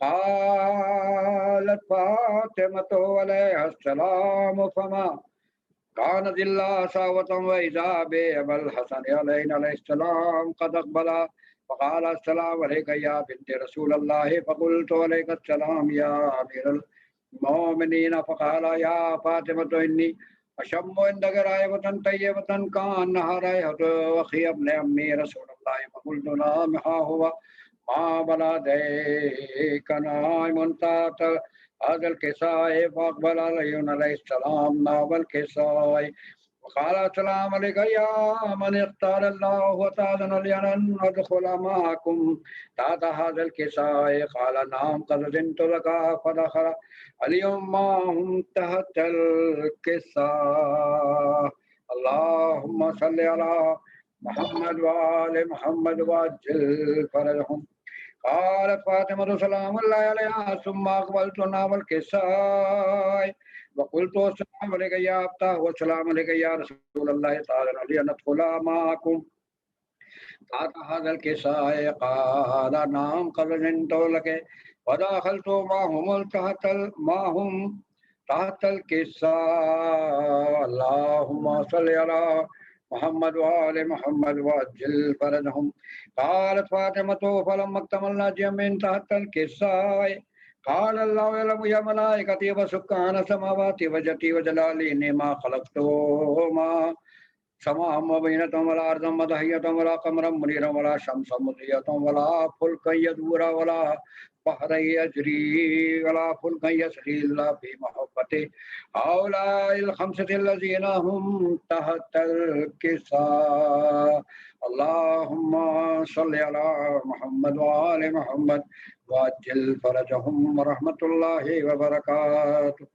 قالت فاطمة عليها السلام فما كانت إلا ساوة وإذا بأبي الحسن عليه السلام قد أقبل فقال السلام عليك يا بنت رسول الله فقلت عليك السلام يا أمير المؤمنين فقال يا فاطمة إني أشم عندك رائحة طيبة كأنها رائحة أخي ابن عمي رسول الله فقلت نعم ها هو ما بلديك نائم تحت هذا الكساء فأقبل عليه السلام ناب الكساء وقال السلام عليك يا من اختار الله وتأذن لي أن أدخل معكم تحت هذا الكساء قال نعم قد أذنت لك فدخل اليوم معهم تحت الكساء. اللهم صل على محمد وآل محمد وعجل فرجهم. قالت فاطمة سلام الله عليها ثم أقبلت نحو الكساء وقلت السلام عليك يا أبتاه والسلام عليك يا رسول الله تعالى لي أن أدخل معكم تحت هذا الكساء قال نعم قد أذنت لك ودخلت معهم معهم تحت الكساء. اللهم صل على محمد وآل محمد وعجل فرجهم. قالت فاطمة فلما اكتملنا جميعا تحت الكساء قال الله يعلم يا ملائكتي وسكان السماوات وجهتي وجلالي إنما خلقتهما سماء وبينة ولا أرض مدحية ولا قمرا منيرا ولا شمس مضية ولا فلكا يدور ولا بحر يجري ولا فلكا يسري إلا في محبته هؤلاء الخمسة الذين هم تحت الكساء. اللهم صل على محمد وآل محمد وعجل فرجهم ورحمة الله وبركاته.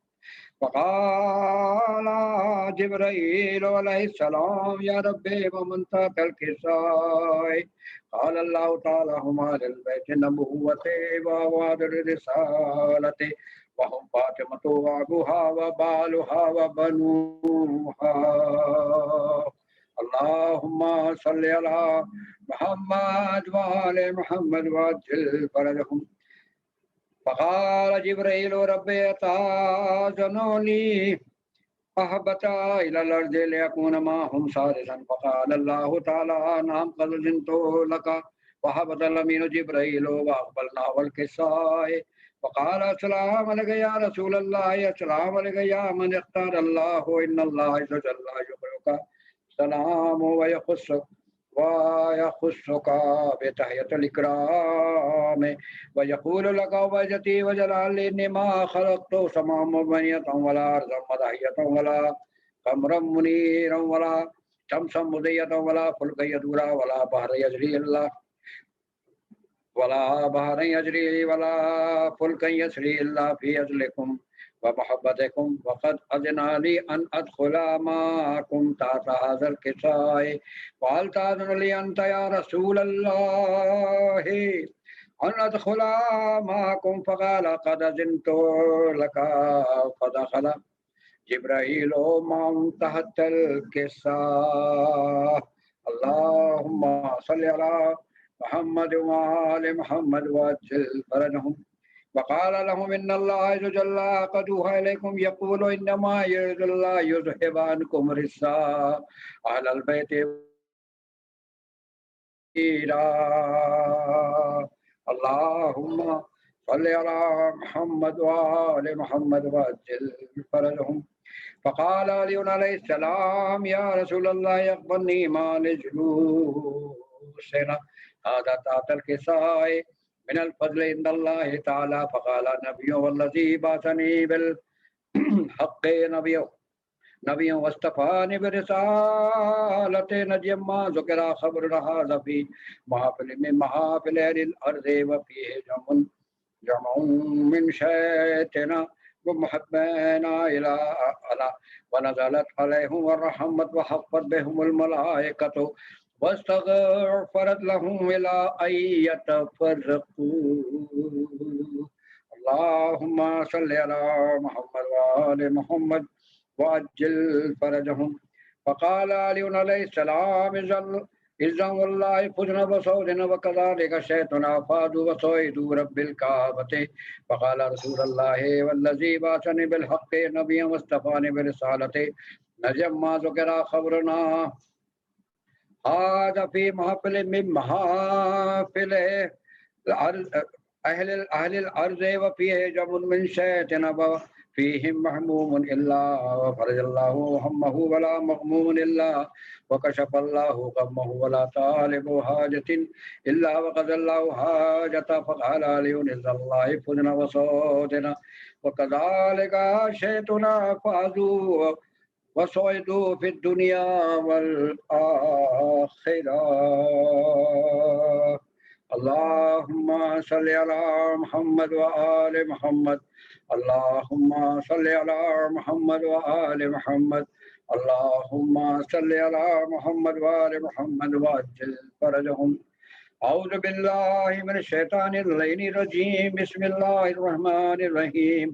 وقال جبريل عليه السلام يا ربي ومن تحت الكساء قال الله تعالى هم أهل البيت النبوة وأواد الرسالة وهم فاطمة وأبوها وبالها وبنوها. اللهم صل على محمد وآل محمد وعجل فرجهم. فقال جبريل ربي تأذن لي أهبط إلى الأرض ليكون معهم سادسا فقال الله تعالى نعم قد أذنت لك وهبط الأمين جبريل وأقبلنا والكساء وقال السلام عليك يا رسول الله السلام عليك يا من اختار الله إن الله عز وجل يقرئك السلام ويخصك بتحية الإكرام ويقول لك وجتي وجلالي إني ما خلقت سماء مبنية ولا أرضا مدحية ولا قمرا منيرا ولا شمسا مضية ولا فلكا يدور ولا بحر يجري ولا فلكا يسري إلا في أجلكم ومحبتكم وقد أذن لي أن أدخل معكم تحت هذا الكساء وهل تأذن لي أنت يا رسول الله أن أدخل معكم فقال قد أذنت لك فدخل جبرائيل معهم تحت الكساء. اللهم صل على محمد وآل محمد وعجل فرجهم. وقال لهم إن الله عز وجل قد أوحى إليكم يقول إنما يريد الله يذهب عنكم رجس أهل البيت. اللهم صل على محمد وآل محمد وعجل فرجهم. فقال علي عليه السلام يا رسول الله يقبلني ما لجلوسنا هذا تحت الكساء من الفضل عند الله تعالى. فقال النبي والذي بعثني بالحق نبي واصطفاني برسالة نجم ما ذكر خبر هذا في محافل من محافل الأرض وفيه جمع من شيتنا ومحبنا إلى ونزلت عليهم الرحمة وحفت بهم الملائكة واستغفرت لهم إلى أن يتفرقوا. اللهم صل على محمد وآل محمد وعجل فرجهم. فقال علي عليه السلام إذا والله فزنا بصوتنا وكذلك شيطنا فادوا وصيدوا رب الكعبة فقال رسول الله والذي بعثني بالحق نبيا واصطفاني برسالته نجم ما ذكر خبرنا هذا في محفل من محافل أهل الأرض وفيه جمع من شيطان فيهم محموم إلا وفرج الله همه ولا مغموم إلا وكشف الله غمه ولا طالب حاجة إلا وقضى الله حاجة فقال ليونس الله فزنا وصوتنا وكذلك شيطنا فازوا وصعدوا في الدنيا والآخرة. اللهم صل على محمد وآل محمد. اللهم صل على محمد وآل محمد. اللهم صل على محمد وآل محمد وعجل فرجهم. أعوذ بالله من الشيطان اللعين الرجيم. بسم الله الرحمن الرحيم.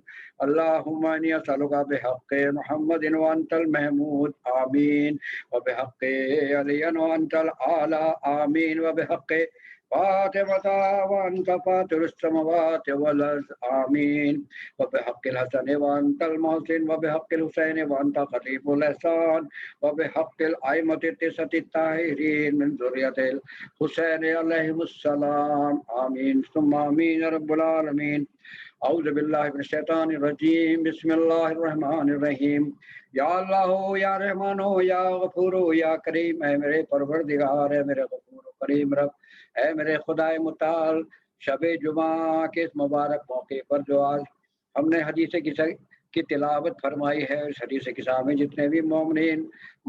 اللهم إني أسألك بحق محمد وأنت المحمود آمين، وبحق علي وأنت الأعلى آمين، وبحق فاطمة وأنت فاطر السماوات والأرض آمين، وبحق الحسن وأنت المحسن، وبحق الحسين وأنت خليف الإحسان، وبحق الأئمة التسعة الطاهرين من ذرية الحسين عليهم السلام آمين ثم آمين يا رب العالمين. أعوذ بالله من الشيطان الرجيم. بسم الله الرحمن الرحيم. یا اللہ یا رحمان یا غفور یا کریم، اے میرے پروردگار، اے میرے غفور و کریم رب، اے میرے خدائے متعال، شب جمعہ کے اس مبارک موقع پر جو آج ہم نے حدیث کی تلاوت فرمائی ہے، اس حدیث کسا میں جتنے بھی مومنین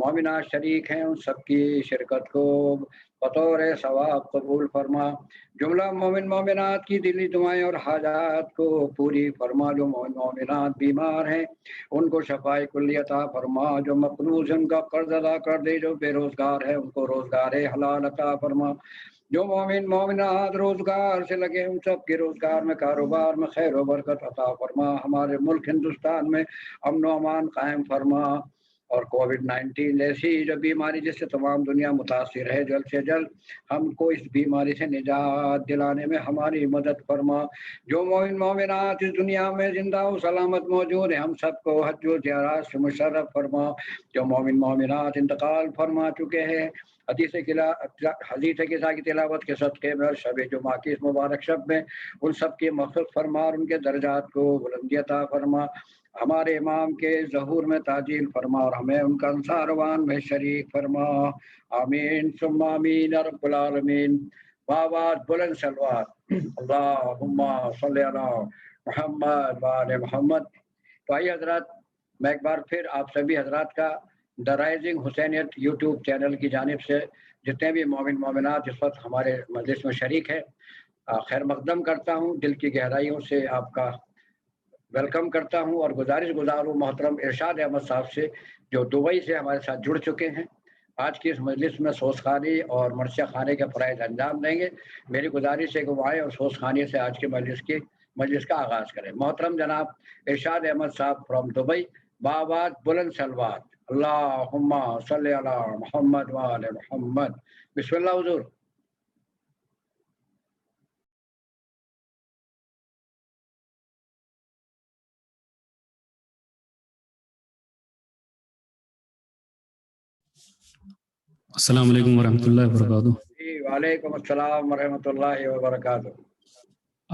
مومنات شریک ہیں ان سب کی شرکت کو بطور ثواب قبول فرما، جملہ مومن مومنات کی دلی دعائیں اور حاجات کو پوری فرما، جو مومن مومنات بیمار ہیں ان کو شفائے کلی عطا فرما، جو مقروض ان کا قرض ادا کر دے، جو بے روزگار ہے ان کو روزگار حلال عطا فرما، جو مومن مومنات روزگار سے لگے ان سب کے روزگار میں کاروبار میں خیر و برکت عطا فرما، ہمارے ملک ہندوستان میں امن و امان قائم فرما، اور کووڈ-19 ایسی جو بیماری جس سے تمام دنیا متاثر ہے، جلد سے جلد ہم کو اس بیماری سے نجات دلانے میں ہماری مدد فرما، جو مومن مومنات اس دنیا میں زندہ و سلامت موجود ہیں ہم سب کو حج و زیارات سے مشرف فرما، جو مومن مومنات انتقال فرما چکے ہیں حدیث قصہ کی تلاوت کے صدقے میں اور شب جمعہ کی اس مبارک شب میں ان سب کی مغفرت فرما اور ان کے درجات کو بلندی عطا فرما، ہمارے امام کے ظہور میں تعجیل فرما اور ہمیں ان کا انصاروان میں شریک فرما آمین ثم آمین یا رب العالمین۔ بآواز بلند صلوات اللہم صلی علی محمد وآل محمد۔ تو آئیے حضرات، میں ایک بار پھر آپ سبھی حضرات کا دا رائزنگ حسینیت یوٹیوب چینل کی جانب سے جتنے بھی مومن مومنات اس وقت ہمارے مجلس میں شریک ہے خیر مقدم کرتا ہوں، دل کی گہرائیوں سے آپ کا ویلکم کرتا ہوں، اور گزارش گزاروں محترم ارشاد احمد صاحب سے جو دبئی سے ہمارے ساتھ جڑ چکے ہیں، آج کی اس مجلس میں سوز خانی اور مرثیہ خانے کے فرائض انجام دیں گے۔ میری گزارش ہے کہ وہ آئیں اور سوز خانے سے آج کے مجلس کا آغاز کریں۔ محترم جناب ارشاد احمد صاحب فرام دبئی، بآواز بلند صلوات اللہم صلی علی محمد وآل محمد۔ بسم اللہ حضور۔ السلام علیکم ورحمۃ اللہ وبرکاتہ۔ جی وعلیکم السلام ورحمۃ اللہ وبرکاتہ۔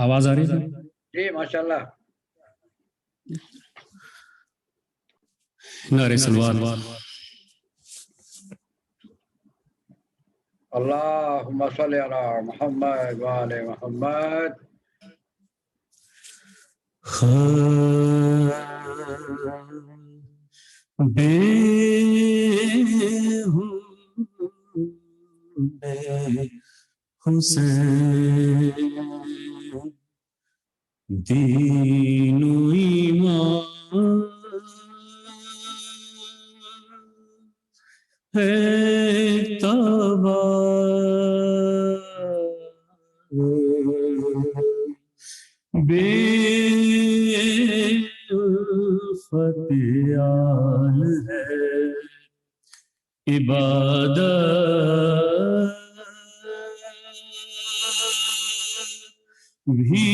آواز آ رہی ہے؟ جی ماشاء اللہ۔ نعرہ صلوات۔ اللہم صلی علی محمد وآل محمد۔ حسین دین و ایمان ہے تباہ، بے فتیال ہے عبادت بھی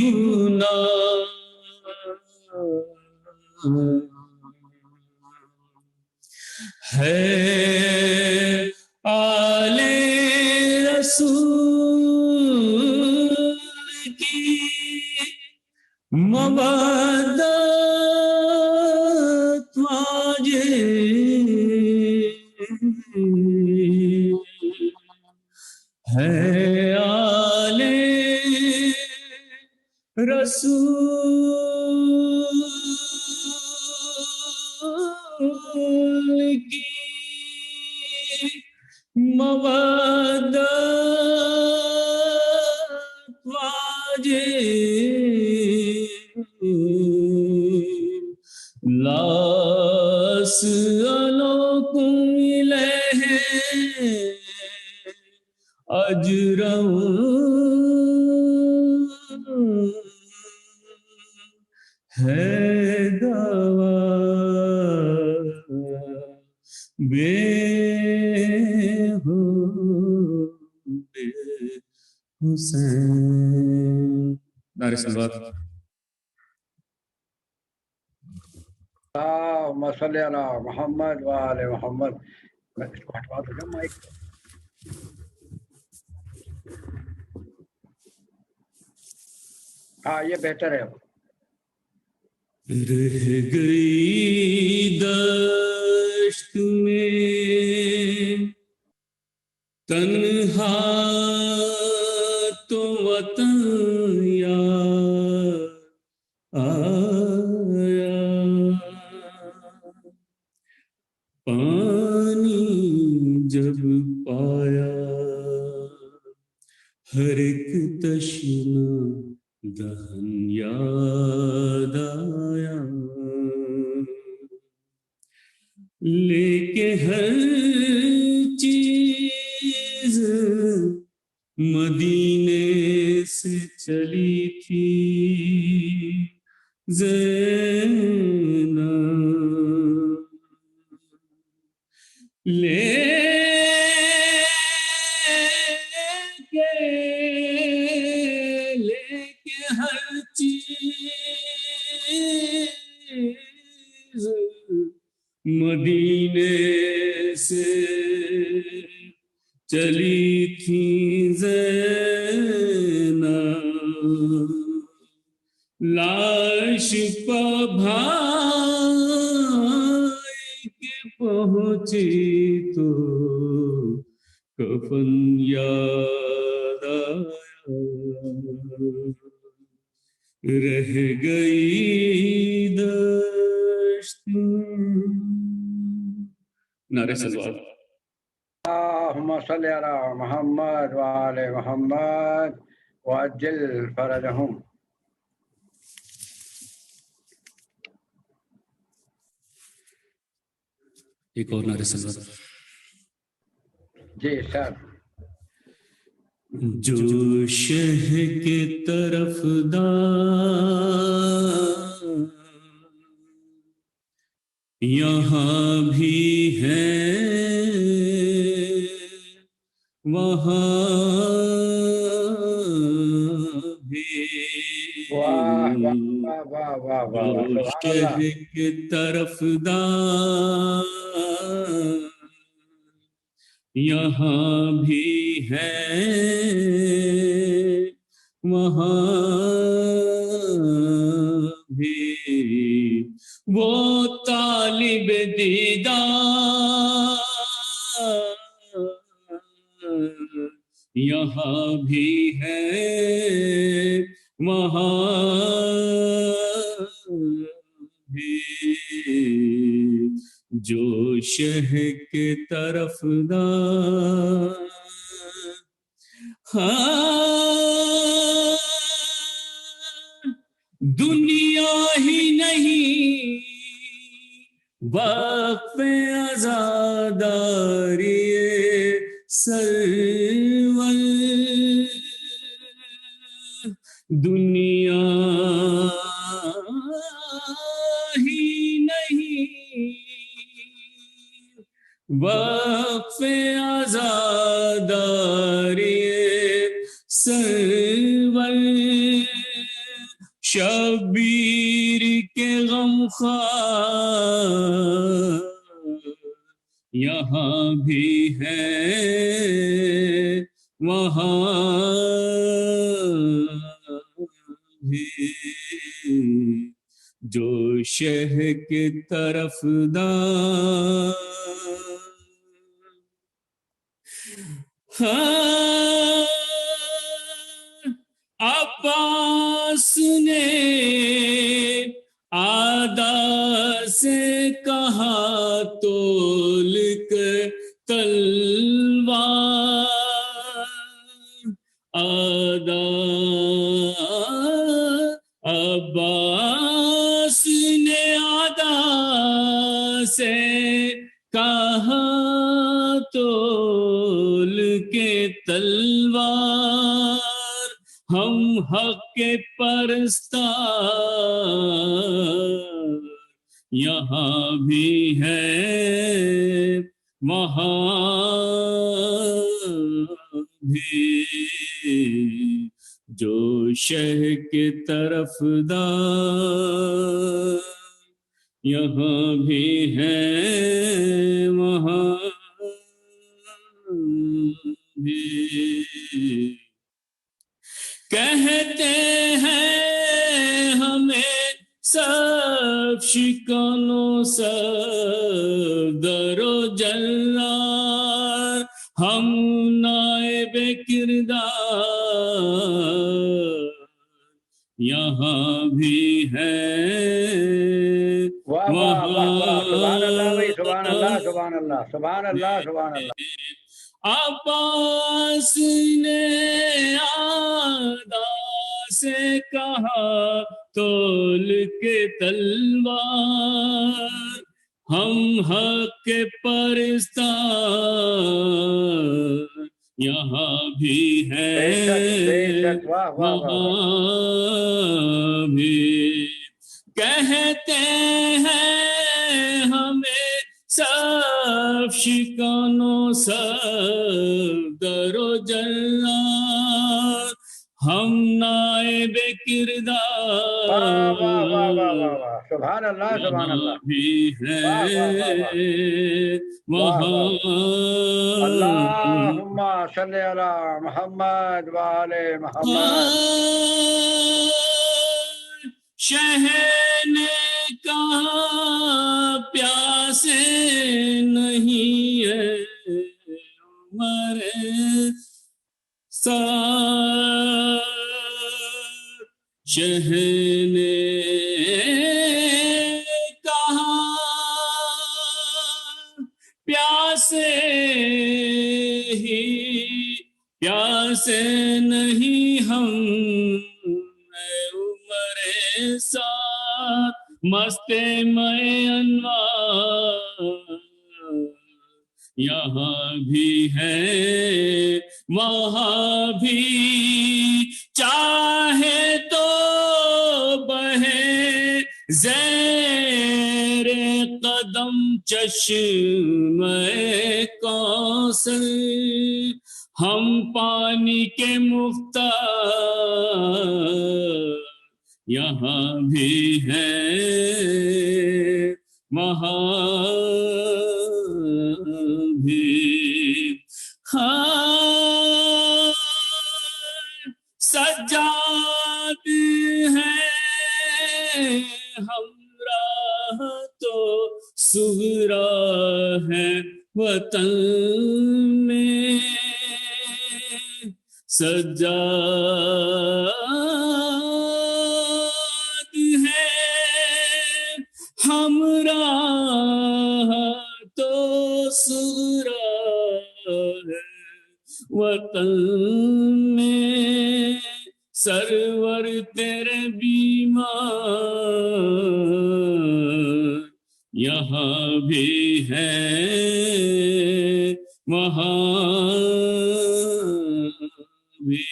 گناہ ہے، آل رسول کی مودت واجب ہے، آل رسول کی مودت واجب، لا أسألكم إليه أجرا ہے دوا بے حسین. نعرہ صلوات. اللهم صل على محمد وآل محمد. میں اس کو ہٹوا دوں گا مائک. ہاں یہ بہتر ہے. رہ گئی دشت میں تنہا تو وطن یاد آیا، پانی جب پایا ہر ایک تشنا دہن یاد آیا، لے کے ہر چیز مدینے سے چلی تھی زینب، لے کے ہر چیز مدینے سے چلی تھی زینب، لاش پہ بھائی کے پہنچی تو کفن یاد آیا، رہ گئی دشت. نعرہ صلوات. اللهم صل على محمد وآل محمد وعجل فرجهم. ایک اور نعرہ صلوات. جی سر. جو شہ کے طرف دار یہاں بھی ہے، وہاں بھی، جو شہ کے طرف دار یہاں بھی ہے، وہاں بھی، وہ طالب دیدار یہاں بھی ہے، وہاں بھی، جو شہ کے طرف دار دنیا ہی نہیں وقف عزاداری سرور، دنیا ہی نہیں وقف آزاداری سرور شبیر کے غم خوار یہاں بھی ہے وہاں بھی جو شہ کے طرف دار عباس نے آدا سے کہا تول کر تلوار آدا عباس نے آدا سے کہا تول کے تلوار ہم حق کے پرستار یہاں بھی ہے وہاں بھی جو شہ کے طرف دار یہاں بھی ہے وہاں بھی کہتے ہیں ہمیں سب شکنوں سب در و جلار ہم نائب کردار یہاں بھی ہے واہ واہ واہ واہ سبحان اللہ بھائی سبحان اللہ سبحان اللہ سبحان اللہ سبحان اللہ عباس نے آدا سے کہا تول کے تلوار ہم حق کے پرستار یہاں بھی ہے وہاں بھی کہتے ہیں ہمیں سب شکنوں سب در و جلار ہم نائب کردار سبحان اللہ سبحان اللہ بھی ہے وہاں اللہم صلی علی محمد وآل محمد شہ نے کہا پیاسے نہیں ہے عمر سار شہ نے کہا پیاسے پیاسے نہیں ہم عمر ساتھ مست میں انوار یہاں بھی ہے وہاں بھی چاہے تو بہے زیر قدم چشمہ کوثر ہم پانی کے مختار یہاں بھی ہے وہاں بھی سجاد ہے ہمراہ تو سغرا ہے وطن میں سجاد ہے ہمراہ تو سغرا ہے وطن میں سرور تیرے بیمار یہاں بھی ہے وہاں بھی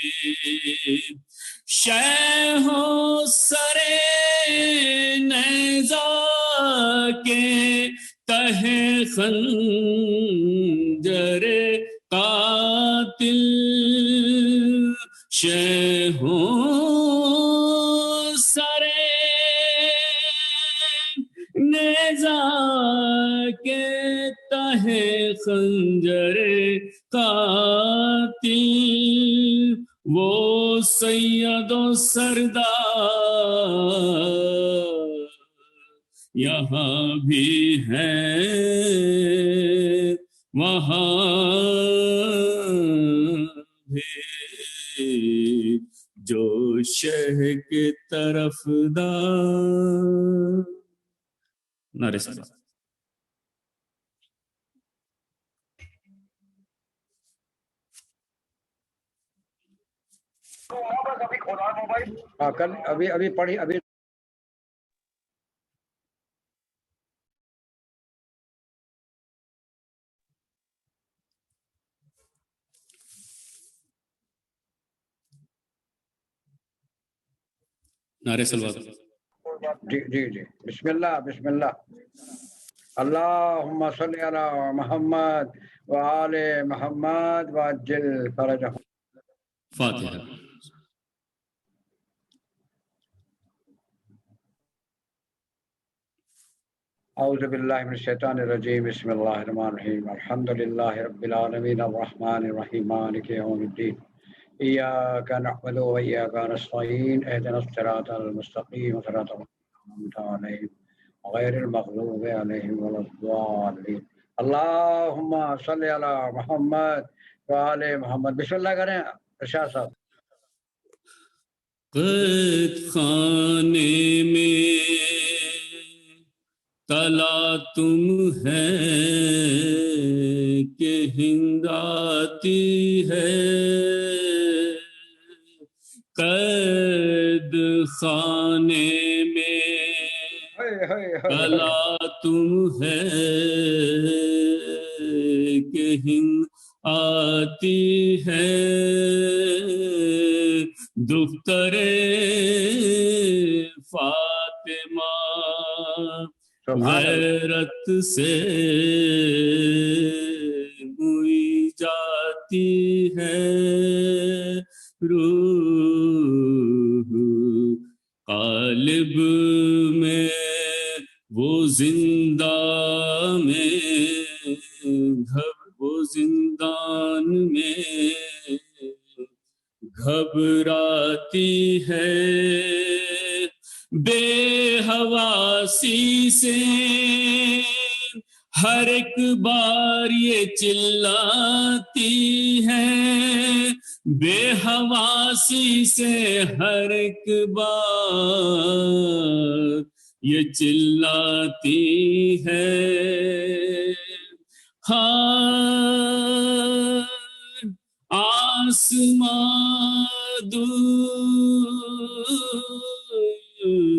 شیخ و سرے نیزہ کے تہ خن نیزہ کے تہے خنجر قاتل، وہ سید و سردار یہاں بھی ہے، وہاں بھی جو شہ کے طرف دار۔ نعرہ صلوات۔ کل ابھی پڑھی ابھی نعرہ صلوات۔ جی جی جی بسم اللہ بسم اللہ۔ اللہم صلی علی محمد وآل محمد وعجل فرجہم۔ فاتحہ۔ اعوذ باللہ من الشیطان الرجیم، بسم اللہ الرحمن الرحیم، الحمد للہ رب العالمین الرحمن الرحیم مالک یوم الدین، ایاک نعبد و ایاک نستعین، اہدنا الصراط المستقیم صراط الذین انعمت علیہم غیر المغضوب علیہم ولا الضالین۔ اللہم صلی علی محمد وآل محمد۔ بسم اللہ کریں ارشاد صاحب۔ قید خانے میں تلا تم ہے کہ ہند آتی ہے، قید خانے میں تلا تم ہے کہ ہند آتی ہے، دختر فاطمہ غیرت سے ہوئی جاتی ہے، روح قالب میں وہ زندہ میں وہ زندان میں گھبراتی ہے، بے حواسی سے ہر ایک بار یہ چلاتی ہے، بے حواسی سے ہر ایک بار یہ چلاتی ہے، ہاں آسمان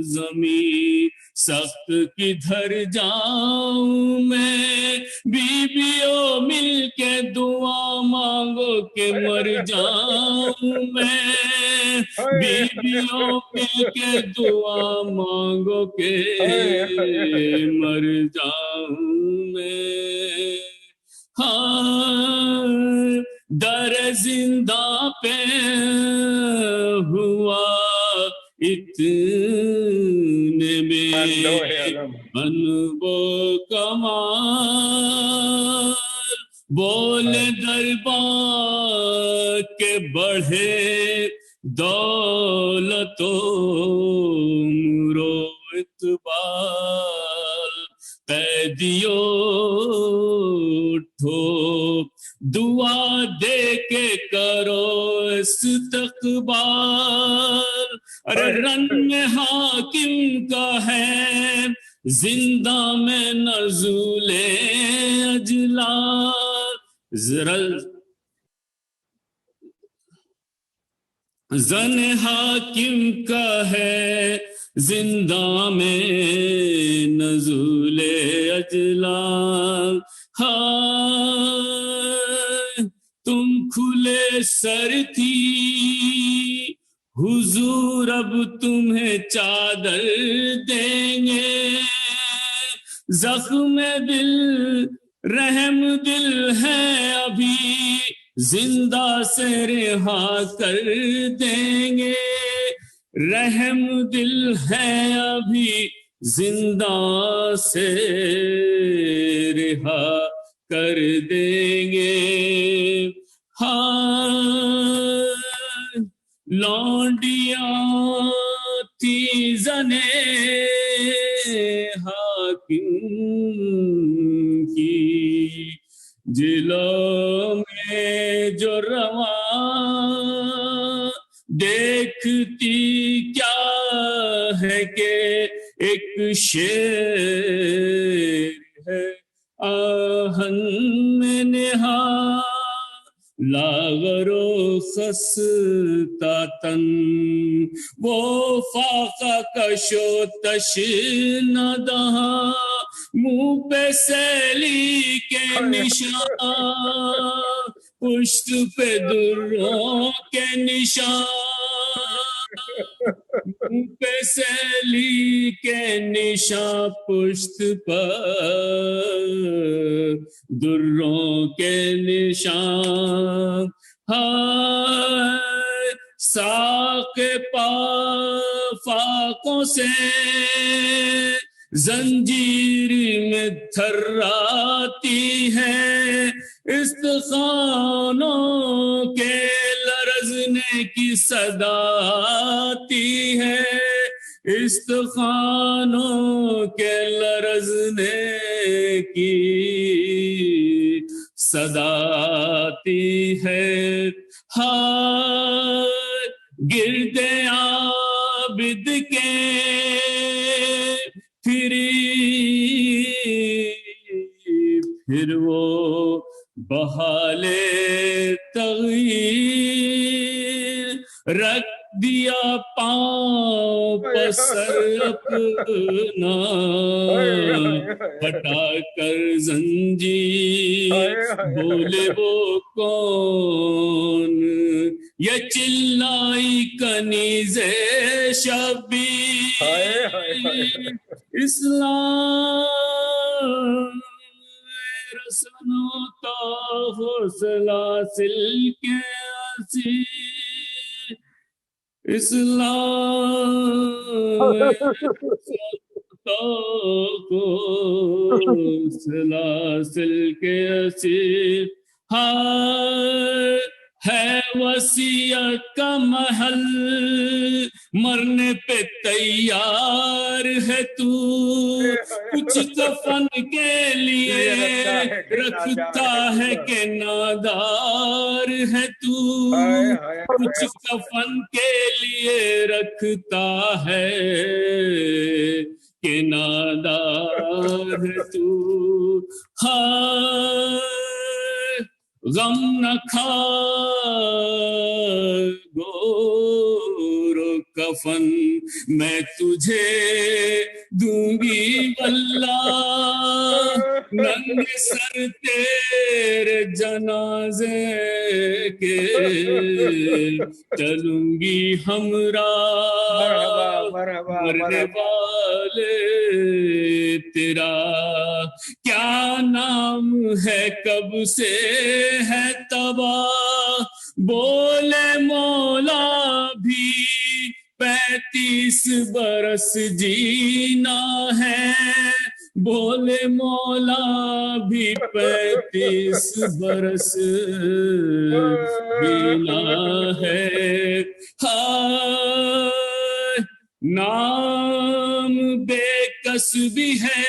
زمین سخت کدھر جاؤں میں، بیویوں مل کے دعا مانگو کہ مر جاؤں میں، بیویوں مل کے دعا مانگو کہ مر جاؤں میں، ہاں در زندہ پہ ہوا اتنے میں انبو کمال، بولے دربار کے بڑھے دولت و مرو اقبال، قیدیوں اٹھو دعا دے کے کرو استقبال، ارے رنگ حاکم کا ہے زندہ میں نزول اجلال، زن حاکم کا ہے زندہ میں نزول اجلال، ہاں تم کھلے سر تھی حضور اب تمہیں چادر دیں گے، زخم دل رحم دل ہے ابھی زندہ سے رہا کر دیں گے، رحم دل ہے ابھی زندہ سے رہا کر دیں گے. ہاں لونڈیاں تھی زنے حاکم کی، جلوں میں جو رواں دیکھتی کیا ہے کہ ایک شیر ہے آہن میں نہا لاغر و خستہ تن. وہ فاقہ کش و تشنہ دہاں منہ پہ سیلی کے نشان، پشت پہ دروں کے نشان، منہ پہ سیلی کے نشان، پشت پر دروں کے نشان. ہائے ساق فاقوں سے زنجیر میں تھراتی ہے، استخوانوں کے لرزنے کی صدا آتی ہے، استخوانوں کے لرزنے کی صدا آتی ہے. ہائے گرد عابد کے پھر وہ بحالے تغییر رکھ دیا پاؤں پسر اپنا، ہٹا کر زنجیر بولے وہ کون، یہ چلائی کنیز شبیر اسلام رسنو تو حوصلہ سل کے اسیر، اسلام تو حوصلہ سل کے اسیر. ہائے ہے وصیت کا محل مرنے پہ تیار ہے تو، کچھ کفن کے لیے رکھتا ہے کہ نادار ہے تو، کچھ کفن کے لیے رکھتا ہے کہ نادار ہے تو. ہائے غم نہ کھا گور و کفن میں تجھے دوں گی واللہ، ننگے سر تیرے جنازے کے چلوں گی ہمراہ، مرنے والے تیرا کیا نام ہے کب سے ہے تباہ، بولے مولا بھی 35 برس جینا ہے، بولے مولا بھی 35 برس جینا ہے. ہائے نام بے کس بھی ہے،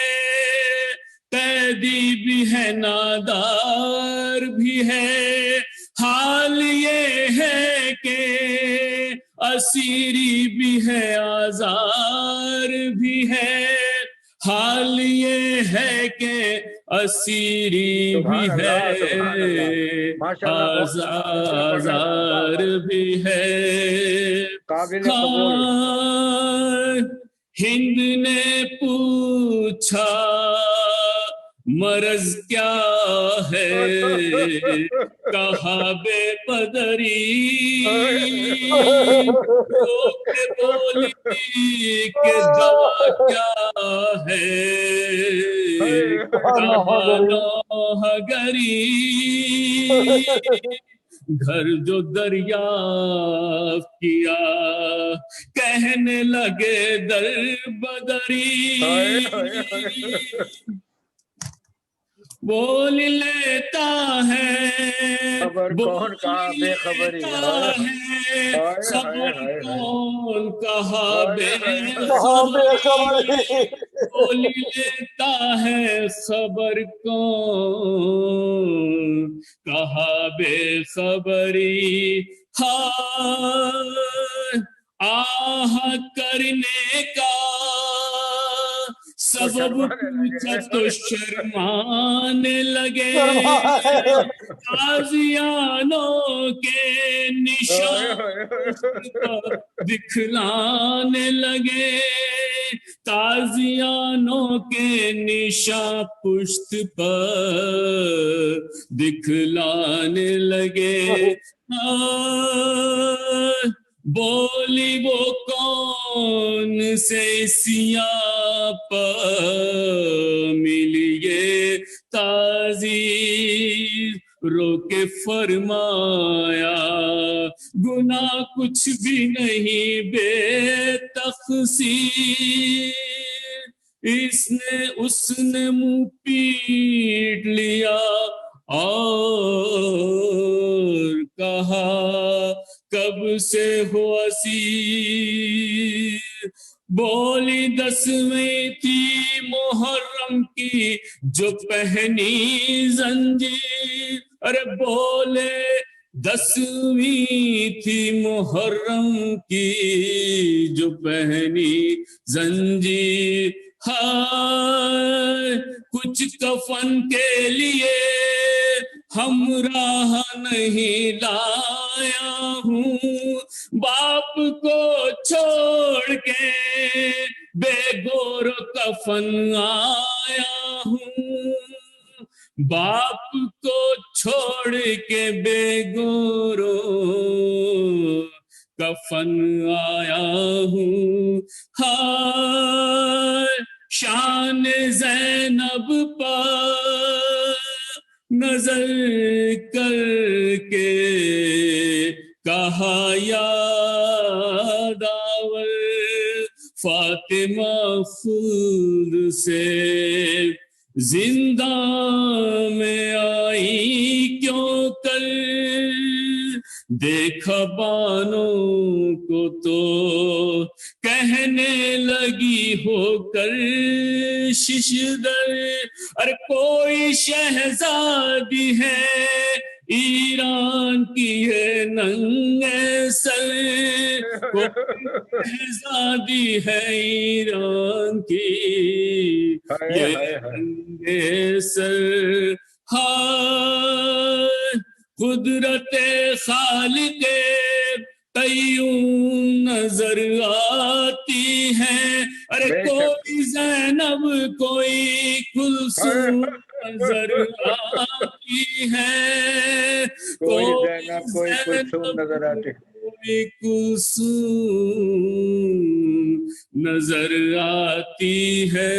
قیدی بھی ہے، نادار بھی ہے، حال یہ ہے کہ اسیری بھی ہے، آزار بھی ہے، حال یہ ہے کہ اسیری بھی ہے، آزار بھی ہے. ہند نے پوچھا مرض کیا ہے، کہا بے قدری، رو کے بولی کہ دوا کیا ہے، کہا نوحہ گری، گھر جو دریافت کیا، کہنے لگے در بدری، بول لیتا ہے خبر کون کہا بے خبری، صبر کون کہا بے خبری، بول لیتا ہے صبر کون کہا بے خبری، آہ کرنے کا سبب پوچھا تو شرمانے لگے، تازیانوں کے نشان دکھلانے لگے، تازیانوں کے نشان پشت پر دکھلانے لگے، بولی وہ کون سے سیاہ پر ملیے تعزیر، رو کے فرمایا گناہ کچھ بھی نہیں بے تقصیر، اس نے منہ پیٹ لیا اور کہا کب سے ہو اسیر، بولی 10ویں تھی محرم کی جو پہنی زنجیر، ارے بولے 10ویں تھی محرم کی جو پہنی زنجیر، کچھ کفن کے لیے ہمراہ نہیں لایا ہوں، باپ کو چھوڑ کے بے گور کفن آیا ہوں، باپ کو چھوڑ کے بے گورو کفن آیا ہوں، شان زینب پر نظر کر کے کہا یاد آور، فاطمہ خود سے زندہ میں آئی کیوں کر، دیکھا بانوں کو تو کہنے لگی ہو کر ششدر، ارے کوئی شہزادی ہے ایران کی ہے ننگے سر، کوئی شہزادی ہے ایران کی یہ ننگے سر، قدرت خالق قیوم نظر آتی ہے، ارے کوئی زینب کوئی کلثوم نظر آتی ہے، کوئی زینب کوئی کلثوم نظر آتی، کوئی کلثوم نظر آتی ہے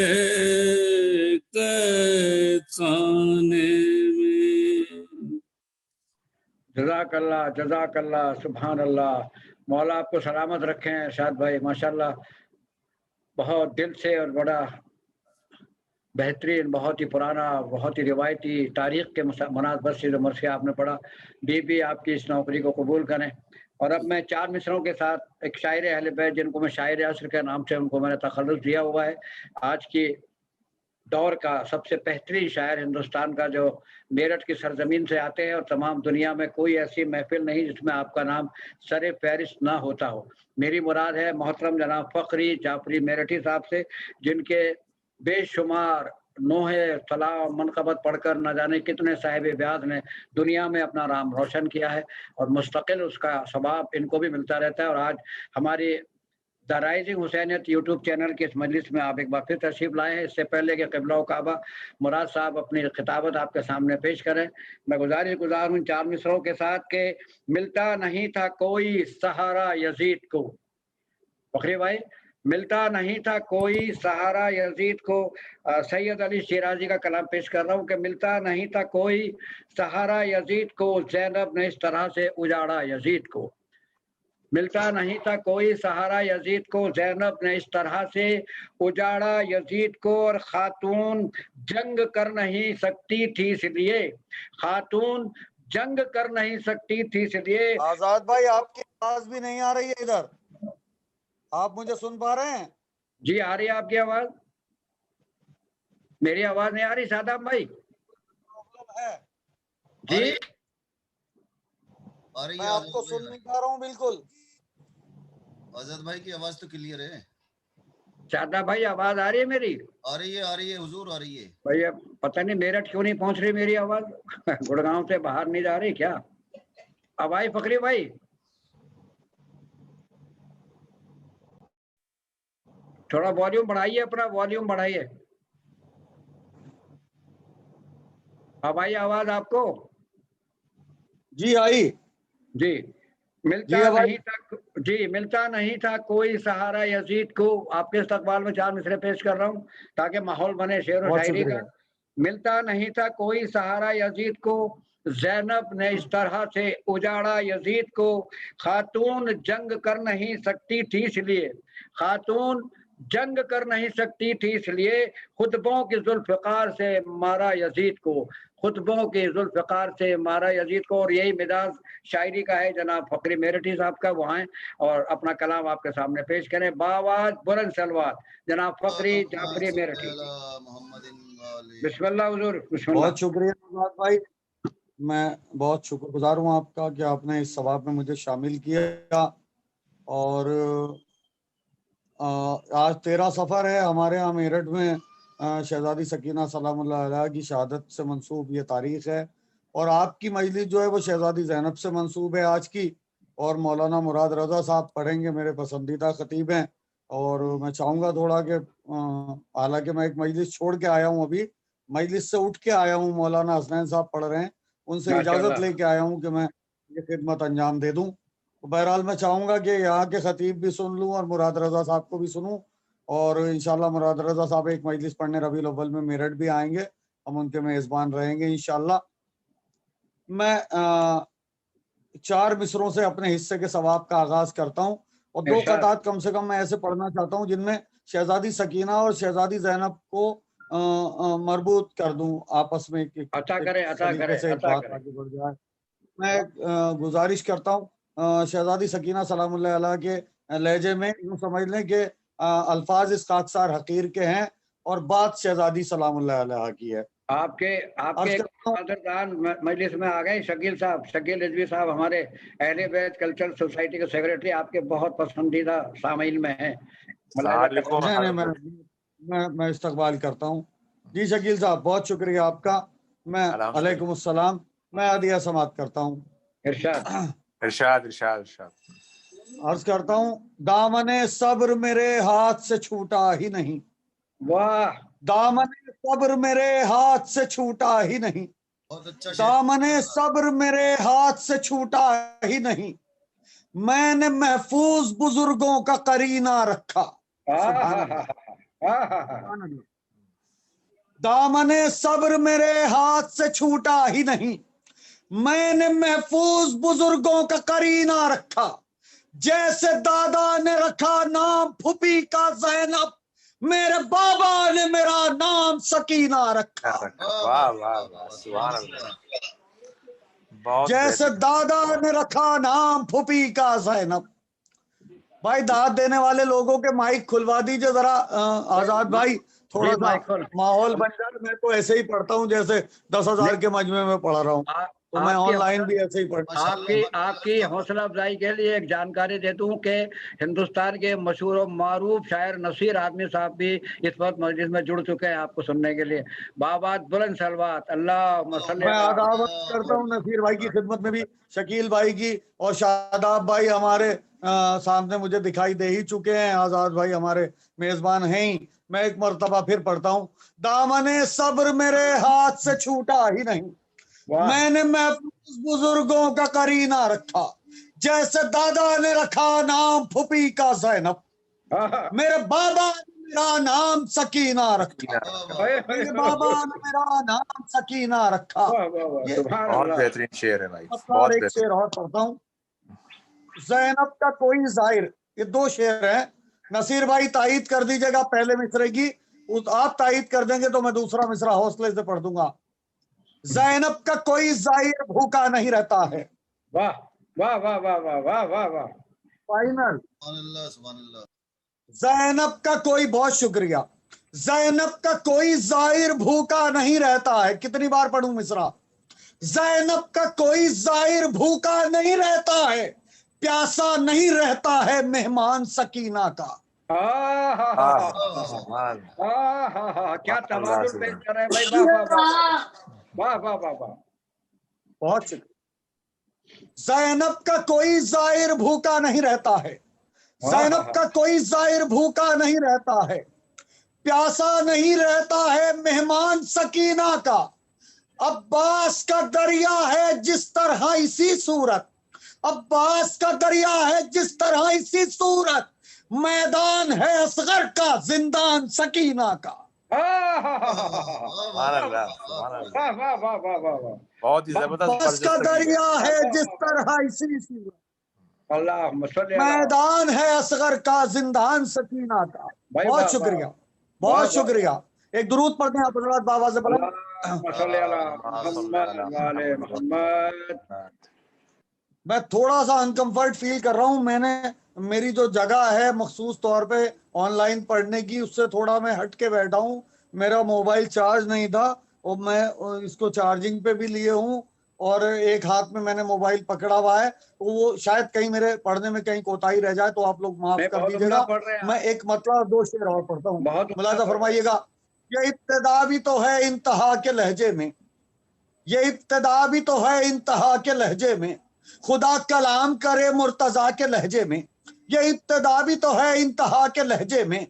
قید خانے میں۔ جزاک اللہ سبحان اللہ، مولا آپ کو سلامت رکھیں ارشاد بھائی، ماشاءاللہ بہت دل سے اور بڑا بہترین، بہت ہی پرانا، بہت ہی روایتی تاریخ کے مناسبت سے جو مرثیہ آپ نے پڑھا، بی آپ کی اس نوکری کو قبول کریں۔ اور اب میں 4 مصروں کے ساتھ ایک شاعر اہل بیت جن کو میں شاعر عصر کے نام سے ان کو میں نے تخلص دیا ہوا ہے، آج کی دور کا سب سے بہترین شاعر ہندوستان کا، جو میرٹھ کی سرزمین سے آتے ہیں، اور تمام دنیا میں کوئی ایسی محفل نہیں جس میں آپ کا نام سر فہرست نہ ہوتا ہو۔ میری مراد ہے محترم جناب فخری جعفری میرٹھی صاحب سے، جن کے بے شمار نوحے صلاح و منقبت پڑھ کر نہ جانے کتنے صاحب بیعت نے دنیا میں اپنا نام روشن کیا ہے، اور مستقل اس کا ثواب ان کو بھی ملتا رہتا ہے۔ اور آج ہماری دا رائزنگ حسینیت یوٹیوب چینل کے اس مجلس میں آپ ایک بار پھر تشریف لائے ہیں۔ اس سے پہلے کہ قبلہ و کعبہ مراد صاحب اپنی خطابت آپ کے سامنے پیش کریں، میں گزار ہوں 4 مصروں کے ساتھ کہ ملتا نہیں تھا کوئی سہارا یزید کو، فخری بھائی ملتا نہیں تھا کوئی سہارا یزید کو. سید علی شیرازی کا کلام پیش کر رہا ہوں کہ ملتا نہیں تھا کوئی سہارا یزید کو، زینب نے اس طرح سے اجاڑا یزید کو. ملتا نہیں تھا کوئی سہارا یزید کو، زینب نے اس طرح سے اجاڑا یزید کو. اور خاتون جنگ کر نہیں سکتی تھی اس لیے، خاتون جنگ کر نہیں سکتی تھی اس لیے. آزاد بھائی آپ کی آواز بھی نہیں آ رہی ہے ادھر، آپ مجھے سن پا رہے ہیں؟ جی آ رہی ہے آپ کی آواز؟ میری آواز نہیں آ رہی شاداب بھائی؟ جی میں آپ کو سن نہیں پا رہا ہوں بالکل. آزاد بھائی کی آواز تو کلیئر ہے. شاداب بھائی آواز آ رہی ہے میری؟ آ رہی ہے حضور، آ رہی ہے. بھائی اب پتہ نہیں میرٹھ کیوں نہیں پہنچ رہی میری آواز، گڑگاؤں سے باہر نہیں جا رہی کیا؟ اب آئی فقری بھائی؟ تھوڑا والیوم بڑھائیے، اپنا والیوم بڑھائیے. اب آئی آواز آپ کو؟ جی آئی. جی ملتا نہیں تھا کوئی سہارا یزید کو. آپ کے استقبال میں 4 مصرے پیش کر رہا ہوں تاکہ ماحول بنے شعر و بہت شاعری شکریہ. کا. ملتا نہیں تھا کوئی سہارا یزید کو، زینب نے اس طرح سے اجاڑا یزید کو. خاتون جنگ کر نہیں سکتی تھی اس لیے، خاتون جنگ کر نہیں سکتی تھی اس لیے خطبوں کی ذوالفقار سے مارا یزید کو، خطبوں کے ذوالفقار سے مارا یزید کو. اور یہی مزاج شاعری کا ہے جناب فقری میرٹھی صاحب کا، وہ ہیں اور اپنا کلام آپ کے سامنے پیش کریں باواز بلند سلوات جناب فقری جعفری میرٹھی. بسم اللہ حضور، بسم اللہ. بہت شکریہ آزاد بھائی، میں بہت شکر گزار ہوں آپ کا کہ آپ نے اس ثواب میں مجھے شامل کیا. اور آج 13 سفر ہے ہمارے یہاں میرٹھ میں. شہزادی سکینہ سلام اللہ علیہ کی شہادت سے منسوب یہ تاریخ ہے، اور آپ کی مجلس جو ہے وہ شہزادی زینب سے منسوب ہے آج کی. اور مولانا مراد رضا صاحب پڑھیں گے، میرے پسندیدہ خطیب ہیں. اور میں چاہوں گا تھوڑا کہ حالانکہ میں ایک مجلس چھوڑ کے آیا ہوں، ابھی مجلس سے اٹھ کے آیا ہوں، مولانا حسنین صاحب پڑھ رہے ہیں، ان سے اجازت لے کے آیا ہوں کہ میں یہ خدمت انجام دے دوں. بہرحال میں چاہوں گا کہ یہاں کے خطیب بھی سن لوں اور مراد رضا صاحب کو بھی سنوں. اور انشاءاللہ مراد رضا صاحب ایک مجلس پڑھنے ربیع الاول میں میرٹھ بھی آئیں گے، ہم ان کے میزبان رہیں گے انشاءاللہ. میں 4 مصروں سے اپنے حصے کے ثواب کا آغاز کرتا ہوں، اور 2 قطعات کم سے کم میں ایسے پڑھنا چاہتا ہوں جن میں شہزادی سکینہ اور شہزادی زینب کو مربوط کر دوں آپس میں، سلیقے سے ایک بات آگے بڑھ جائے. میں گزارش کرتا ہوں شہزادی سکینہ سلام اللہ علیہ کے لہجے میں یوں سمجھ لیں کہ الفاظ اس خاکسار حقیر کے ہیں اور بات شہزادی سلام اللہ علیہ کی ہے. آپ کے مجلس میں آ گئے شکیل صاحب، شکیل رضوی صاحب، ہمارے اہل بیت کلچر سوسائٹی کے سیکریٹری، آپ کے بہت پسندیدہ سامعین میں ہیں. میں استقبال کرتا ہوں. جی شکیل صاحب بہت شکریہ آپ کا. میں علیکم السلام، میں عادیہ سماعت کرتا ہوں. ارشاد عرض کرتا ہوں، دامن صبر میرے ہاتھ سے چھوٹا ہی نہیں. واہ. دامن صبر میرے ہاتھ سے چھوٹا ہی نہیں، دامن صبر میرے ہاتھ سے چھوٹا ہی نہیں. میں نے محفوظ بزرگوں کا قرینہ رکھا. دامن صبر میرے ہاتھ سے چھوٹا ہی نہیں، میں نے محفوظ بزرگوں کا قرینہ رکھا. جیسے دادا نے رکھا نام پھوپھی کا زینب، میرے بابا نے میرا نام سکینہ رکھا. جیسے دادا نے رکھا نام پھوپھی کا زینب. بھائی داد دینے والے لوگوں کے مائک کھلوا دیجئے ذرا آزاد بھائی، تھوڑا سا ماحول بن جائے. میں تو ایسے ہی پڑھتا ہوں جیسے 10,000 کے مجمع میں پڑھ رہا ہوں، تو میں آن لائن بھی ایسے ہی پڑھتا ہوں. آپ کی حوصلہ افزائی کے لیے ایک جانکاری دیتا ہوں کہ ہندوستان کے مشہور و معروف شاعر نصیر آدمی صاحب بھی اس وقت مجلس میں جڑ چکے ہیں آپ کو سننے کے لیے. بابات بلند سلوات. اللہ میں آداب کرتا ہوں نصیر بھائی کی خدمت میں بھی، شکیل بھائی کی، اور شاداب بھائی ہمارے سامنے مجھے دکھائی دے ہی چکے ہیں، آزاد بھائی ہمارے میزبان ہیں ہی. میں ایک مرتبہ پھر پڑھتا ہوں، دامن صبر میرے ہاتھ سے چھوٹا ہی نہیں، میں نے محفوظ بزرگوں کا قرینہ رکھا. جیسے دادا نے رکھا نام پھوپھی کا زینب، میرے بابا نے میرا نام سکینہ رکھا، میرے بابا نے میرا نام سکینہ رکھا۔ بہت بہترین شعر ہے بھائی، اور بہت ایک بہترین۔ شعر اور پڑھتا ہوں، زینب کا کوئی ظاہر، یہ دو شعر ہیں، نصیر بھائی تائید کر دیجیے گا پہلے مصرے کی، آپ تائید کر دیں گے تو میں دوسرا مصرع حوصلے سے پڑھ دوں گا۔ زینب کا کوئی ظاہر بھوکا نہیں رہتا ہے، واہ واہ واہ واہ واہ واہ واہ واہ، فائنل۔ سبحان اللہ سبحان اللہ۔ زینب کا کوئی، بہت شکریہ، زینب کا کوئی ظاہر بھوکا نہیں رہتا ہے، کتنی بار پڑھوں مصرع؟ زینب کا کوئی ظاہر بھوکا نہیں رہتا ہے، پیاسا نہیں رہتا ہے مہمان سکینہ کا۔ کیا توازن پیش کر رہے ہیں بھائی، واہ واہ واہ واہ واہ واہ، بہت شکریہ۔ زینب کا کوئی ظاہر بھوکا نہیں رہتا ہے، زینب کا کوئی ظاہر بھوکا نہیں رہتا ہے، پیاسا نہیں رہتا ہے مہمان سکینہ کا۔ عباس کا دریا ہے جس طرح اسی صورت، عباس کا دریا ہے جس طرح اسی صورت، میدان ہے اصغر کا زندان سکینہ کا۔ سبحان اللہ، سبحان اللہ، واہ واہ واہ واہ واہ واہ، بہت ہی زبردست عباس کا دریا ہے جس طرح اسی صورت، اللہم صلی اللہ، میدان ہے اصغر کا زندان سکینہ کا۔ بھائی بہت واہ، شکریہ، واہ، بہت شکریہ۔ ایک درود پڑھتے ہیں آپ حضرات بابا سے بلند۔ اللہم صلی اللہ محمد وعلی محمد۔ میں تھوڑا سا انکمفرٹ فیل کر رہا ہوں، میں نے میری جو جگہ ہے مخصوص طور پہ آن لائن پڑھنے کی، اس سے تھوڑا میں ہٹ کے بیٹھا ہوں، میرا موبائل چارج نہیں تھا اور میں اس کو چارجنگ پہ بھی لیے ہوں، اور ایک ہاتھ میں نے موبائل پکڑا ہوا ہے، وہ شاید کہیں میرے پڑھنے میں کہیں کوتاہی رہ جائے تو آپ لوگ معاف نہیں، کر بہت دیجیے عمدہ گا۔ پڑھ رہے ہیں میں ایک مطلب دو شعر اور پڑھتا ہوں، بہت عمدہ ملاحظہ پڑھ رہے فرمائیے گا۔ یہ ابتدا بھی تو ہے انتہا کے لہجے میں، یہ ابتدا بھی تو ہے انتہا کے لہجے میں، خدا کلام کرے مرتضیٰ کے لہجے میں، یہ ابتدا بھی تو ہے انتہا کے لہجے میں،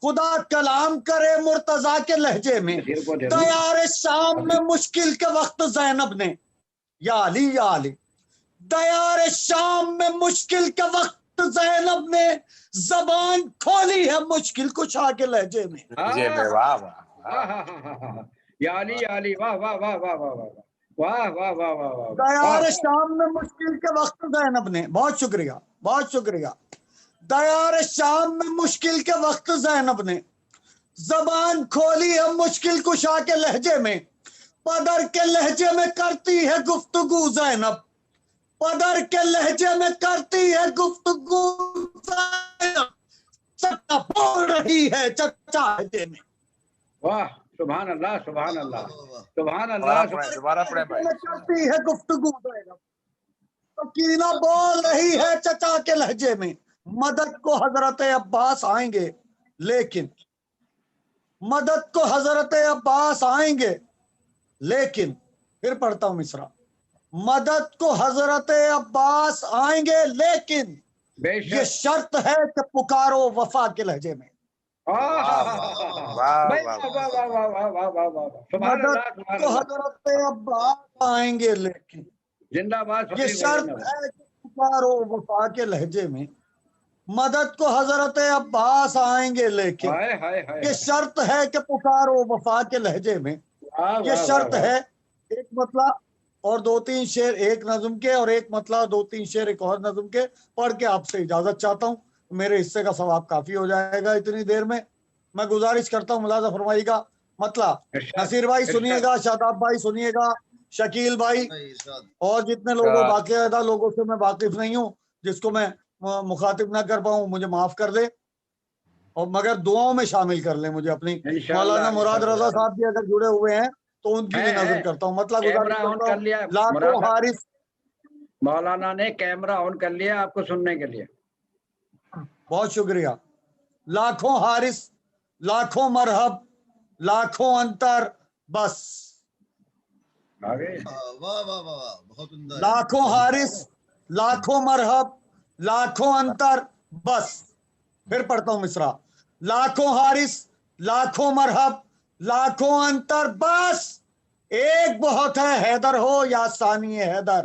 خدا کلام کرے مرتضیٰ کے لہجے میں۔ دیار شام میں مشکل کے وقت زینب نے، یا علی یا علی، دیار شام میں مشکل کے وقت زینب نے زبان کھولی ہے مشکل کشا کے لہجے میں۔ جی میں، واہ واہ، یا علی یا علی، واہ واہ واہ واہ واہ واہ واہ واہ واہ واہ واہ، دیار شام میں مشکل کے وقت زینب نے، بہت شکریہ بہت شکریہ، دیار شام میں مشکل کے وقت زینب نے زبان کھولی ہے مشکل کشا کے لہجے میں، پدر کے لہجے میں کرتی ہے گفتگو زینب، پدر کے لہجے میں کرتی ہے گفتگو زینب، چچا بول رہی ہے چچا لہجے میں۔ واہ، سبحان اللہ سبحان اللہ سبحان دوبارہ اللہ، پڑھیں، دوبارہ پڑھیں بھائی۔ کرتی ہے گفتگو زینب، سکینہ بول رہی ہے چچا کے لہجے میں، مدد کو حضرت عباس آئیں گے لیکن، مدد کو حضرت عباس آئیں گے لیکن، پھر پڑھتا ہوں مصرع، مدد کو حضرت عباس آئیں گے لیکن بے یہ شک، شرط ہے کہ پکارو وفا کے لہجے میں، سبحان مدد اللہ سبحان کو اللہ، حضرت عباس آئیں گے لیکن زندہ باد، یہ شرط ہے کہ پکارو وفا کے لہجے میں، مدد کو حضرت عباس آئیں گے لیکن یہ شرط ہے کہ پکارو وفا کے لہجے میں، یہ شرط ہے۔ ایک مطلع اور دو تین شعر ایک نظم کے، اور ایک مطلع دو تین شعر ایک اور نظم کے پڑھ کے آپ سے اجازت چاہتا ہوں، میرے حصے کا ثواب کافی ہو جائے گا اتنی دیر میں۔ میں گزارش کرتا ہوں ملاحظہ فرمائیے گا، مطلع نصیر بھائی سنیے گا، شاداب بھائی سنیے گا، شکیل بھائی اور جتنے لوگوں باقاعدہ لوگوں سے میں واقف نہیں ہوں، جس کو میں مخاطب نہ کر پاؤں مجھے معاف کر دے، اور مگر دعاؤں میں شامل کر لیں مجھے اپنی۔ مولانا مراد رضا صاحب بھی اگر جڑے ہوئے ہیں تو ان کی بھی نظر کرتا ہوں، مطلب لاکھوں حارث، مولانا نے کیمرہ آن کر لیا آپ کو سننے کے لیے، بہت شکریہ، لاکھوں حارث، لاکھوں مرحب، لاکھوں انتر، بس لاکھوں حارث، لاکھوں مرحب، لاکھوں انتر، بس۔ پھر پڑھتا ہوں مصرع، لاکھوں حارث، لاکھوں مرحب، لاکھوں انتر، بس ایک بہت ہے، حیدر ہو یا ثانی حیدر،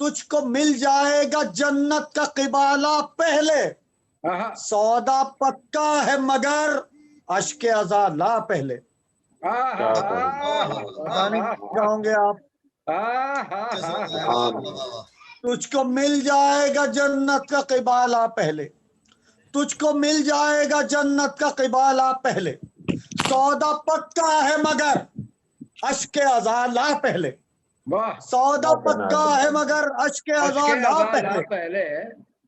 تجھ کو مل جائے گا جنت کا قبالہ پہلے، سودا پکا ہے مگر اشک ازا لا پہلے۔ پتا نہیں جاؤں گے آپ۔ تجھ کو مل جائے گا جنت کا قبالہ پہلے، تجھ کو مل جائے گا جنت کا قبالہ پہلے، سودا پکا ہے مگر اشک ازا لا پہلے، سودا پکا ہے مگر اشک ازا لا پہلے۔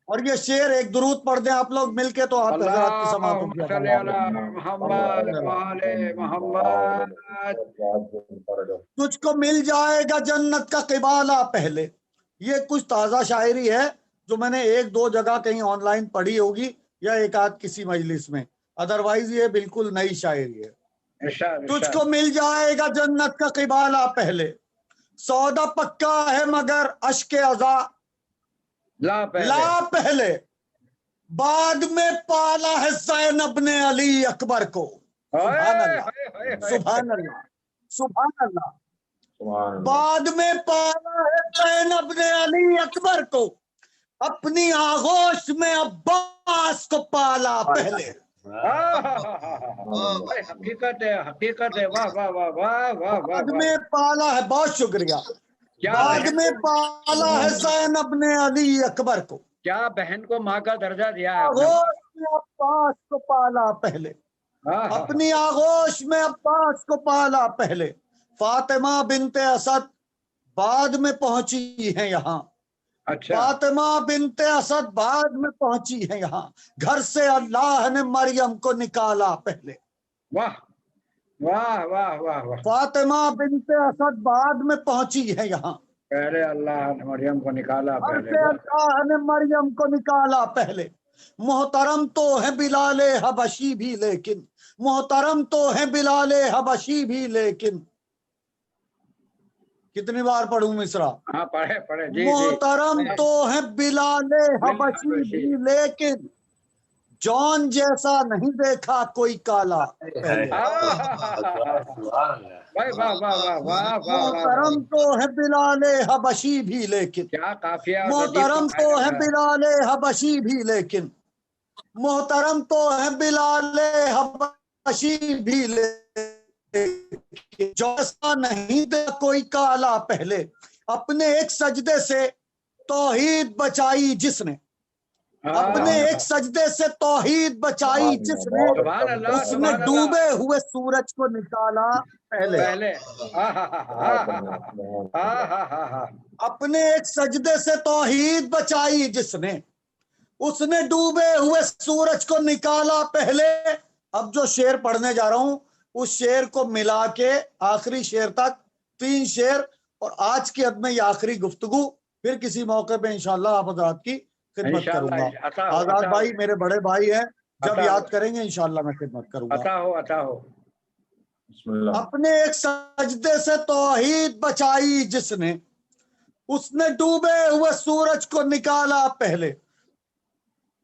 اور یہ شعر ایک درود پڑھ دیں آپ لوگ مل کے تو آپ حضرات کی سماعت ہوگی۔ تجھ کو مل جائے گا جنت کا قبالہ پہلے، یہ کچھ تازہ شاعری ہے جو میں نے ایک دو جگہ کہیں آن لائن پڑھی ہوگی یا ایک آدھ کسی مجلس میں، ادروائز یہ بالکل نئی شاعری ہے۔ تجھ کو مل جائے گا جنت کا قبالہ پہلے، سودا پکا ہے مگر اشک ازا لا پہلے، بعد میں پالا ہے زینب نے علی اکبر کو۔ سبحان اللہ سبحان اللہ سبحان اللہ۔ بعد میں پالا ہے زینب نے علی اکبر کو، اپنی آغوش میں عباس کو پالا پہلے۔ حقیقت ہے حقیقت ہے، واہ واہ واہ واہ واہ۔ بعد میں پالا ہے، بہت شکریہ، بعد میں پالا ہے زینب نے علی اکبر کو، کیا بہن کو ماں کا درجہ دیا ہے، آغوش میں عباس کو پالا پہلے، اپنی آغوش میں عباس کو پالا پہلے۔ فاطمہ بنت اسد بعد میں پہنچی ہیں یہاں، فاطمہ بنت اسد بعد میں پہنچی ہیں یہاں، گھر سے اللہ نے مریم کو نکالا پہلے۔ واہ واہ واہ واہ واہ۔ فاطمہ بنت اسد بعد میں پہنچی ہے یہاں، پہلے اللہ نے مریم کو نکالا گھر پہلے۔ سے اللہ نے مریم کو نکالا پہلے۔ محترم تو ہے بلال حبشی بھی لیکن، محترم تو ہے بلال حبشی بھی لیکن، کتنی بار پڑھوں مصرع؟ ہاں پڑھے پڑھے جی۔ محترم تو ہے بلال حبشی بھی لیکن، جون جیسا نہیں دیکھا کوئی کالا پہلے۔ محترم تو ہے بلال حبشی بھی لیکن، کیا قافیہ، محترم تو ہے بلال حبشی بھی لیکن، محترم تو ہے بلال حبشی بھی لیکن، جیسا نہیں دے کوئی کالا پہلے۔ اپنے ایک سجدے سے توحید بچائی جس نے، اپنے ایک سجدے سے توحید بچائی جس نے، اس نے ڈوبے ہوئے سورج کو نکالا پہلے۔ اپنے ایک سجدے سے توحید بچائی جس نے، اس نے ڈوبے ہوئے سورج کو نکالا پہلے۔ اب جو شعر پڑھنے جا رہا ہوں اس شعر کو ملا کے آخری شعر تک 3 شعر، اور آج کی عد میں یہ آخری گفتگو، پھر کسی موقع پہ انشاءاللہ آپ حضرات کی خدمت کروں گا۔ آزاد بھائی میرے بڑے بھائی ہیں، جب یاد کریں گے انشاءاللہ میں خدمت کروں گا۔ عطا ہو۔ اپنے ایک سجدے سے توحید بچائی جس نے، اس نے ڈوبے ہوئے سورج کو نکالا پہلے،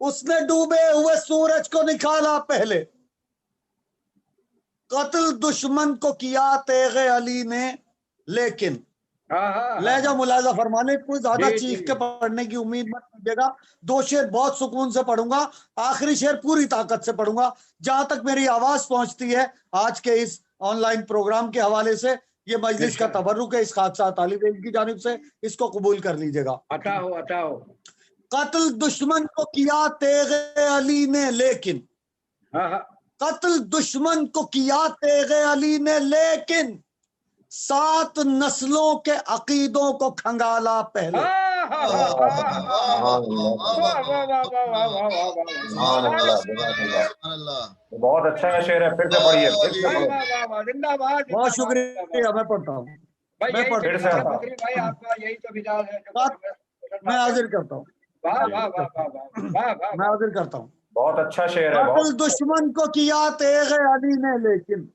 اس نے ڈوبے ہوئے سورج کو نکالا پہلے۔ قتل دشمن کو کیا تیغ علی نے لیکن، لہجہ ملاحظہ فرمانے، کوئی زیادہ چیخ کے پڑھنے کی امید مت کیجیے گا، 2 شعر بہت سکون سے پڑھوں گا، آخری شعر پوری طاقت سے پڑھوں گا، جہاں تک میری آواز پہنچتی ہے۔ آج کے اس آن لائن پروگرام کے حوالے سے یہ مجلس کا تبرک ہے اس خاکسار طالب علم کی جانب سے، اس کو قبول کر لیجیے گا۔ عطا ہو عطا ہو۔ قتل دشمن کو کیا تیغ علی نے لیکن، قتل دشمن کو کیا تیغ علی نے لیکن، 7 نسلوں کے عقیدوں کو کھنگالا پہلے۔ بہت اچھا شعر ہے، پھر سے پڑھیے، پھر سے پڑھیے۔ بہت شکریہ، میں پڑھتا ہوں، میں پڑھتا ہوں، میں حاضر کرتا ہوں، میں حاضر کرتا ہوں۔ بہت اچھا شعر ہے۔ قتل دشمن کو کیا تیغ علی نے لیکن،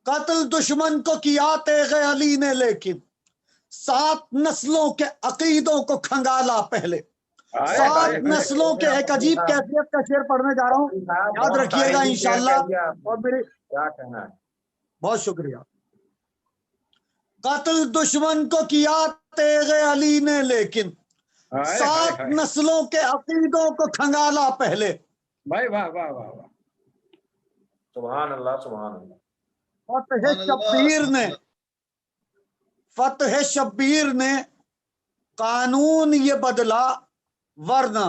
قتل دشمن کو کیا تیغ علی نے لیکن، 7 نسلوں کے عقیدوں کو کھنگالا پہلے۔ 7 نسلوں کے، ایک عجیب کیفیت کا شعر پڑھنے جا رہا ہوں، یاد رکھیے گا انشاءاللہ۔ اور میری کیا کہنا ہے؟ بہت شکریہ۔ قتل دشمن کو کیا تیغ علی نے لیکن ہائے، 7 ہائے۔ نسلوں کے عقیدوں کو کھنگالا پہلے. بھائی واہ واہ واہ واہ. سبحان اللہ سبحان اللہ. فتح شبیر نے قانون یہ بدلا ورنہ.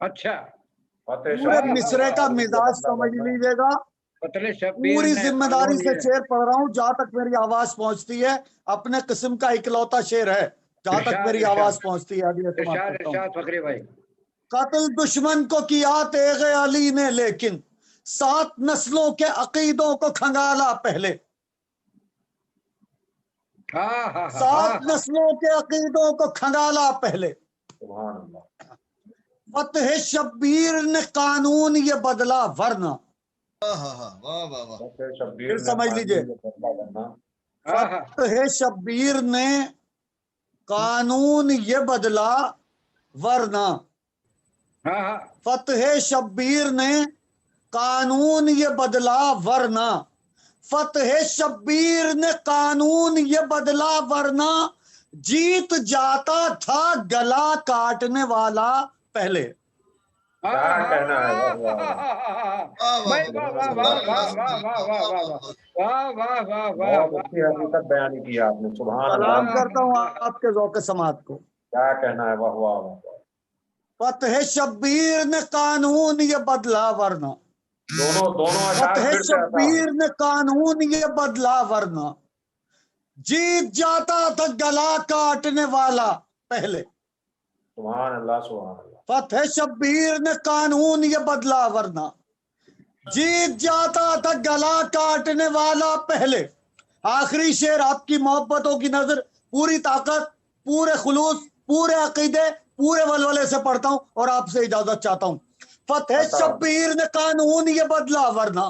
اچھا. پورے مصرے کا مزاج سمجھ لیجیے گا. قتل شبیر پوری نے ذمہ داری قانون سے یہ- شعر پڑھ رہا ہوں جہاں تک میری آواز پہنچتی ہے. اپنے قسم کا اکلوتا شعر ہے جہاں تک ارشاد، میری ارشاد. آواز پہنچتی ہے. ابھی سماعت ارشاد کرتا ہوں. ارشاد فقری بھائی. قتل دشمن کو کیا تیغ علی نے لیکن 7 نسلوں کے عقیدوں کو کھنگالا پہلے. ہاں ہاں 7 نسلوں کے عقیدوں کو کھنگالا پہلے. سبحان اللہ. فتح شبیر نے قانون یہ بدلا ورنہ. شبیر پھر سمجھ لیجئے. فتح شبیر نے قانون یہ بدلا ورنہ. ہاں ہاں. فتح شبیر نے قانون یہ بدلا ورنہ. فتح شبیر نے قانون یہ بدلا ورنہ جیت جاتا تھا گلا کاٹنے والا پہلے. کیا کہنا ہے. بھائی واہ واہ واہ واہ واہ واہ واہ واہ واہ واہ واہ واہ بہت اچھی حقیقت بیان کی آپ نے. سبحان سلام اللہ. کرتا ہوں آپ کے ذوق سماعت کو. کیا کہنا ہے. واہ واہ واہ. فتح شبیر نے قانون یہ بدلا ورنہ. دونوں اشعار فتح پھر سے آتا ہوں. شبیر نے قانون یہ بدلا ورنہ جیت جاتا تھا گلا کاٹنے والا پہلے. سبحان اللہ سبحان اللہ. فتح شبیر نے قانون یہ بدلا ورنہ جیت جاتا تھا گلا کاٹنے والا پہلے. آخری شعر آپ کی محبتوں کی نظر پوری طاقت پورے خلوص پورے عقیدے پورے ولولے سے پڑھتا ہوں اور آپ سے اجازت چاہتا ہوں. فتح شبیر نے قانون یہ بدلا ورنہ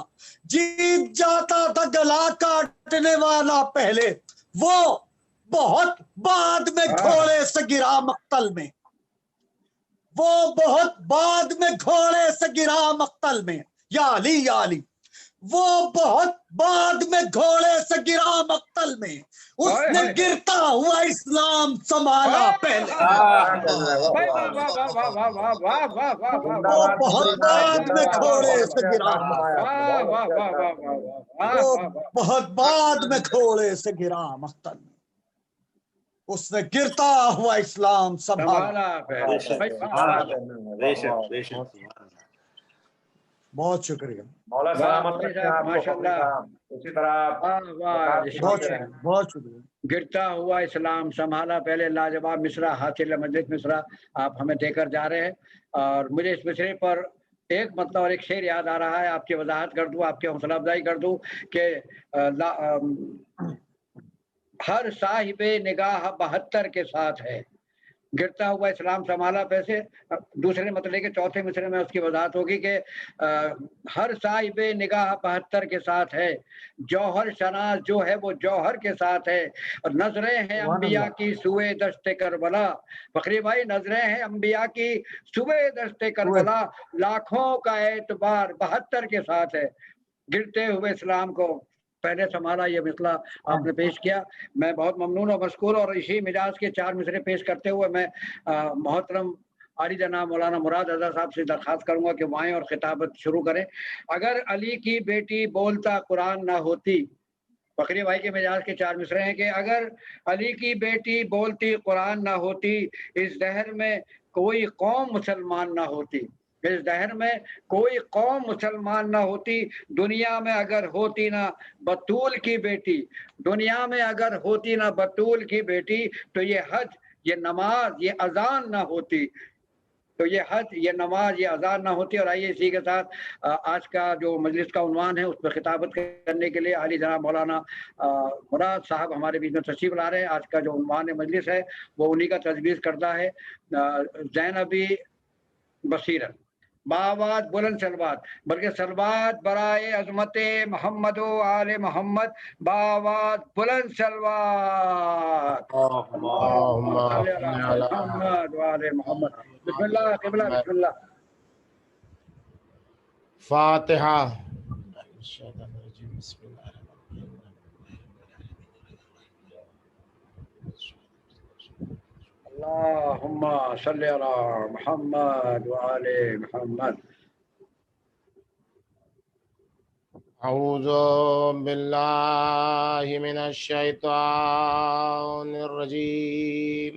جیت جاتا تھا گلا کاٹنے والا پہلے. وہ بہت بعد میں گھوڑے سے گرا مقتل میں. وہ بہت بعد میں گھوڑے سے گرا مقتل میں. یا علی یا علی. وہ بہت بعد میں گھوڑے سے گرا مقتل میں. اس نے گرتا ہوا اسلام سنبھالا پہلے. وہ بہت بعد میں گھوڑے سے گرا. وہ بہت بعد میں گھوڑے سے گرا مقتل میں. اس نے گرتا ہوا اسلام سنبھالا. بہت شکریہ. مولا سلامت رکھیں آپ کو. ماشاء اللہ. اسی طرح بہت شکریہ بہت شکریہ. گرتا ہوا اسلام سنبھالا پہلے. لاجواب مصرع حاصل مجلس مصرع آپ ہمیں دے کر جا رہے ہیں اور مجھے اس مصرے پر ایک مطلب اور ایک شعر یاد آ رہا ہے. آپ کی وضاحت کر دوں آپ کی حوصلہ افزائی کر دوں کہ ہر صاحب نگاہ 72 کے ساتھ ہے. گرتا ہوا اسلام سنبھالا پیسے. دوسرے مطلب کے چوتھے مصرے میں اس کی وضاحت ہوگی کہ ہر صاحب نگاہ 72 کے ساتھ ہے. جوہر شناس جو ہے وہ جوہر کے ساتھ ہے. اور نظریں ہیں انبیاء کی سوئے دشت کربلا. فقری بھائی نظریں ہیں انبیاء کی سوئے دشت کربلا. لاکھوں کا اعتبار 72 کے ساتھ ہے. گرتے ہوئے اسلام کو پہلے سنبھالا. یہ مسئلہ آپ نے پیش کیا. میں بہت ممنون اور مشکور. اور اسی مزاج کے 4 مصرے پیش کرتے ہوئے میں محترم عالی جناب مولانا مراد رضا صاحب سے درخواست کروں گا کہ وہ آئیں اور خطابت شروع کریں. اگر علی کی بیٹی بولتا قرآن نہ ہوتی. فقری بھائی کے مزاج کے 4 مصرے ہیں کہ اگر علی کی بیٹی بولتی قرآن نہ ہوتی اس دہر میں کوئی قوم مسلمان نہ ہوتی. اس دہر میں کوئی قوم مسلمان نہ ہوتی. دنیا میں اگر ہوتی نہ بطول کی بیٹی. دنیا میں اگر ہوتی نہ بطول کی بیٹی تو یہ حج یہ نماز یہ اذان نہ ہوتی. تو یہ حج یہ نماز یہ اذان نہ ہوتی. اور آئیے اسی کے ساتھ آج کا جو مجلس کا عنوان ہے اس پہ خطابت کرنے کے لیے عالی جناب مولانا مراد صاحب ہمارے بیچ میں تشریف لا رہے ہیں. آج کا جو عنوان مجلس ہے وہ انہی کا تجویز کردہ ہے. زینبی بصیرت باوات بلند سلوات بلکہ سلوات برائے عظمت محمد و آل محمد. باوات بلند سلوات محمد و آل محمد. بسم اللہ قبلہ بسم اللہ. فاتحہ. اللهم صل على محمد وآل محمد. أعوذ بالله من الشيطان الرجيم.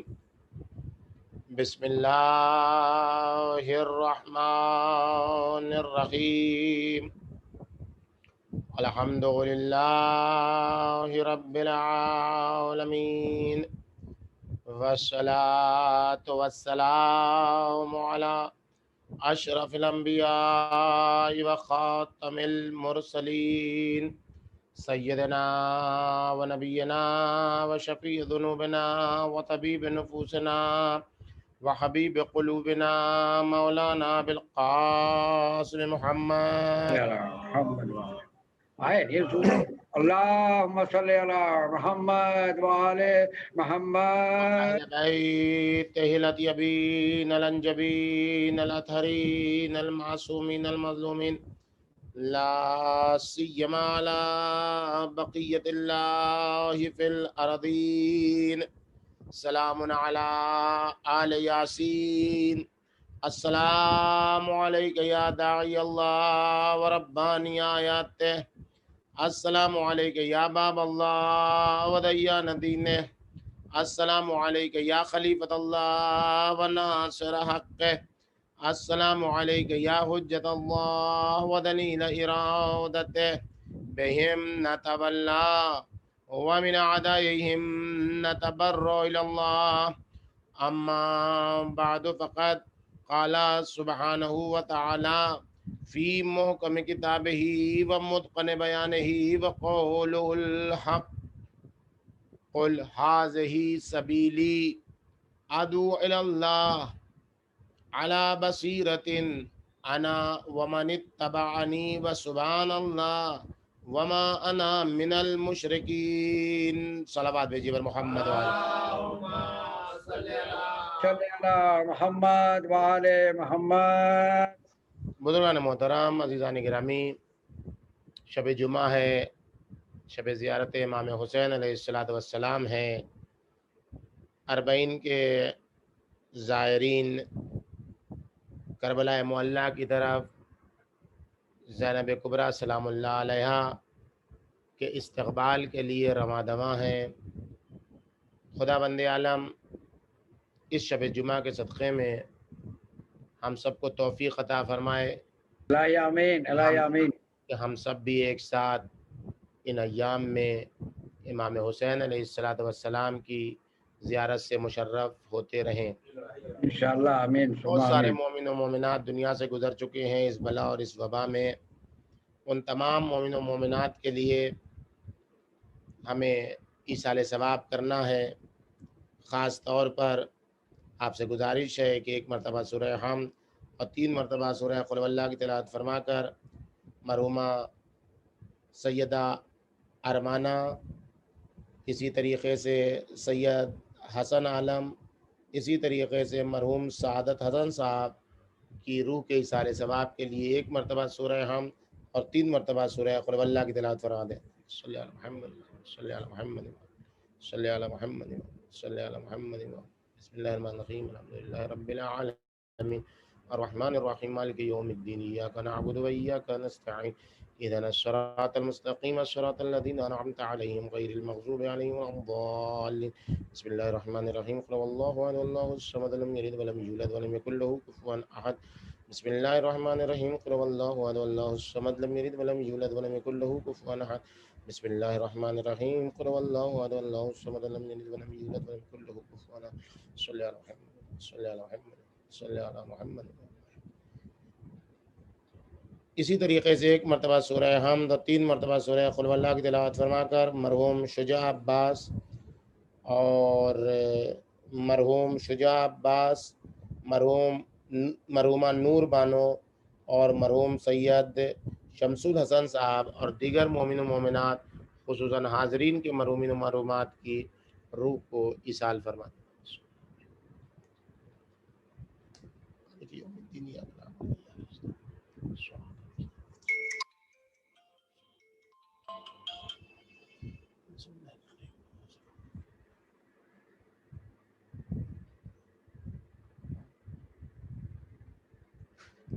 بسم الله الرحمن الرحيم. الحمد لله رب العالمين، والصلاة والسلام على أشرف الأنبياء وخاتم المرسلين سيدنا ونبينا وشفيع ذنوبنا وطبيب نفوسنا وحبيب قلوبنا مولانا بالقاسم محمد. على محمد وآل آئے يسوع. اللهم صل على محمد وآل محمد. أهل بيته الأطيبين الأنجبين الأطهرين المعصومين المظلومين، لا سيما على بقية الله في الأرضين. سلام على آل ياسين. السلام عليك يا داعي الله ورباني آياته. السلام عليك يا باب الله وديان دينه. السلام عليك يا خليفة الله وناصر حقه. السلام عليك يا حجة الله ودليل إرادته. بهم نتولى ومن أعدائهم نتبرأ إلى الله. أما بعد فقد قال سبحانه وتعالى في محكم كتابه ومتقن بيانه وقوله الحق: قل هذه سبيلي أدعو إلى الله على بصيرة أنا ومن اتبعني وسبحان الله وما أنا من المشركين. صلوات بھیجیے پر محمد وآلہ. صل على محمد وآل محمد. بزرگان محترم، عزیزان گرامی، شب جمعہ ہے، شب زیارت امام حسین علیہ السلام ہے. اربعین کے زائرین کربلا معلیٰ کی طرف زینب کبریٰ سلام اللہ علیہا کے استقبال کے لیے رواں دواں ہیں. خدا بند عالم اس شب جمعہ کے صدقے میں ہم سب کو توفیق عطا فرمائے الہی آمین، الہی آمین. کہ ہم سب بھی ایک ساتھ ان ایام میں امام حسین علیہ السلام کی زیارت سے مشرف ہوتے رہیں. انشاءاللہ آمین. بہت سارے مومن و مومنات دنیا سے گزر چکے ہیں اس بلا اور اس وبا میں. ان تمام مومن و مومنات کے لیے ہمیں ایصال ثواب کرنا ہے. خاص طور پر آپ سے گزارش ہے کہ ایک مرتبہ سورہ حمد اور 3 مرتبہ سورہ قل واللہ کی تلاوت فرما کر مرحومہ سیدہ ارمانہ، اسی طریقے سے سید حسن عالم، اسی طریقے سے مرحوم سعادت حسن صاحب کی روح کے ایصال ثواب کے لیے 1 مرتبہ سورہ حمد اور 3 مرتبہ سورہ قل واللہ کی تلاوت فرما دیں. صلی اللہ علیہ محمد، صلی اللہ علیہ محمد، صلی اللہ علیہ محمد، صلی اللہ علیہ محمد. بسم اللہ الرحمن الرحیم. الحمدللہ رب العالمین الرحمن الرحیم مالک یوم الدین. ایاک نعبد و ایاک نستعین. اهدنا الصراط المستقیم صراط الذین انعمت علیہم غیر المغضوب علیہم ولا الضالین. بسم اللہ الرحمن الرحیم. قل هو اللہ احد اللہ الصمد لم یلد ولم یولد ولم یکن له کفوا احد. بسم اللہ الرحمن الرحیم. قل هو اللہ احد اللہ الصمد لم یلد ولم یولد ولم یکن له کفوا احد. بسم اللہ الرحمن الرحیم. قل هو اللہ احد اللہ الصمد لم یلد ولم یولد ولم یکن له کفوا احد. صلی اللہ علیہ محمد، صلی اللہ علیہ محمد، صلی اللہ علیہ محمد. اسی طریقے سے 1 مرتبہ سورہ حمد اور 3 مرتبہ سورہ قل واللہ کی تلاوت فرما کر مرحوم شجاع عباس اور مرحوم مرحومہ نور بانو اور مرحوم سید شمس الحسن صاحب اور دیگر مومن و مومنات خصوصاً حاضرین کے مرحومین و مرحومات کی روح کو ایصال فرمائیں.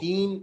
3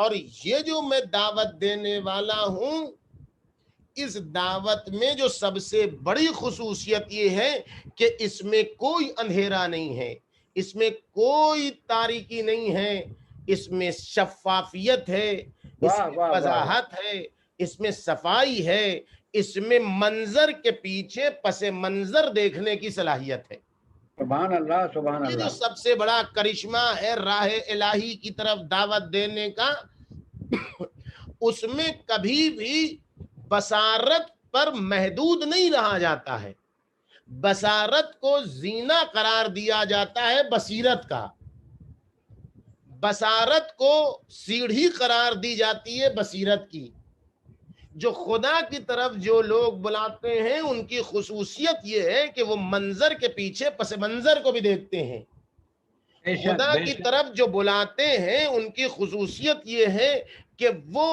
اور یہ جو میں دعوت دینے والا ہوں، اس دعوت میں جو سب سے بڑی خصوصیت یہ ہے کہ اس میں کوئی اندھیرا نہیں ہے، اس میں کوئی تاریکی نہیں ہے، اس میں شفافیت ہے، اس واہ میں واہ واہ، وضاحت ہے، اس میں صفائی ہے، اس میں منظر کے پیچھے پس منظر دیکھنے کی صلاحیت ہے۔ سبحان اللہ سبحان یہ جو اللہ۔ سب سے بڑا کرشمہ ہے راہ الہی کی طرف دعوت دینے کا، اس میں کبھی بھی بصارت پر محدود نہیں رہا جاتا ہے، بصارت کو زینہ قرار دیا جاتا ہے بصیرت کا، بصارت کو سیڑھی قرار دی جاتی ہے بصیرت کی۔ جو خدا کی طرف جو لوگ بلاتے ہیں ان کی خصوصیت یہ ہے کہ وہ منظر کے پیچھے پس منظر کو بھی دیکھتے ہیں۔ بے شک خدا بے کی شک، طرف جو بلاتے ہیں ان کی خصوصیت یہ ہے کہ وہ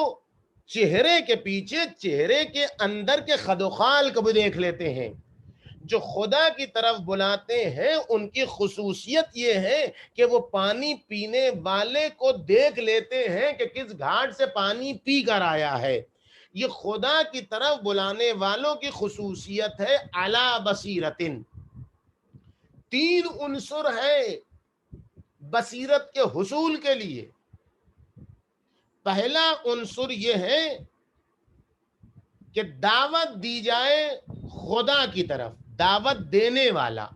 چہرے کے پیچھے چہرے کے اندر کے خد و خال کو بھی دیکھ لیتے ہیں۔ جو خدا کی طرف بلاتے ہیں ان کی خصوصیت یہ ہے کہ وہ پانی پینے والے کو دیکھ لیتے ہیں کہ کس گھاٹ سے پانی پی کر آیا ہے۔ یہ خدا کی طرف بلانے والوں کی خصوصیت ہے علی بصیرتن۔ تین عنصر ہے بصیرت کے حصول کے لیے۔ پہلا عنصر یہ ہے کہ دعوت دی جائے خدا کی طرف، دعوت دینے والا،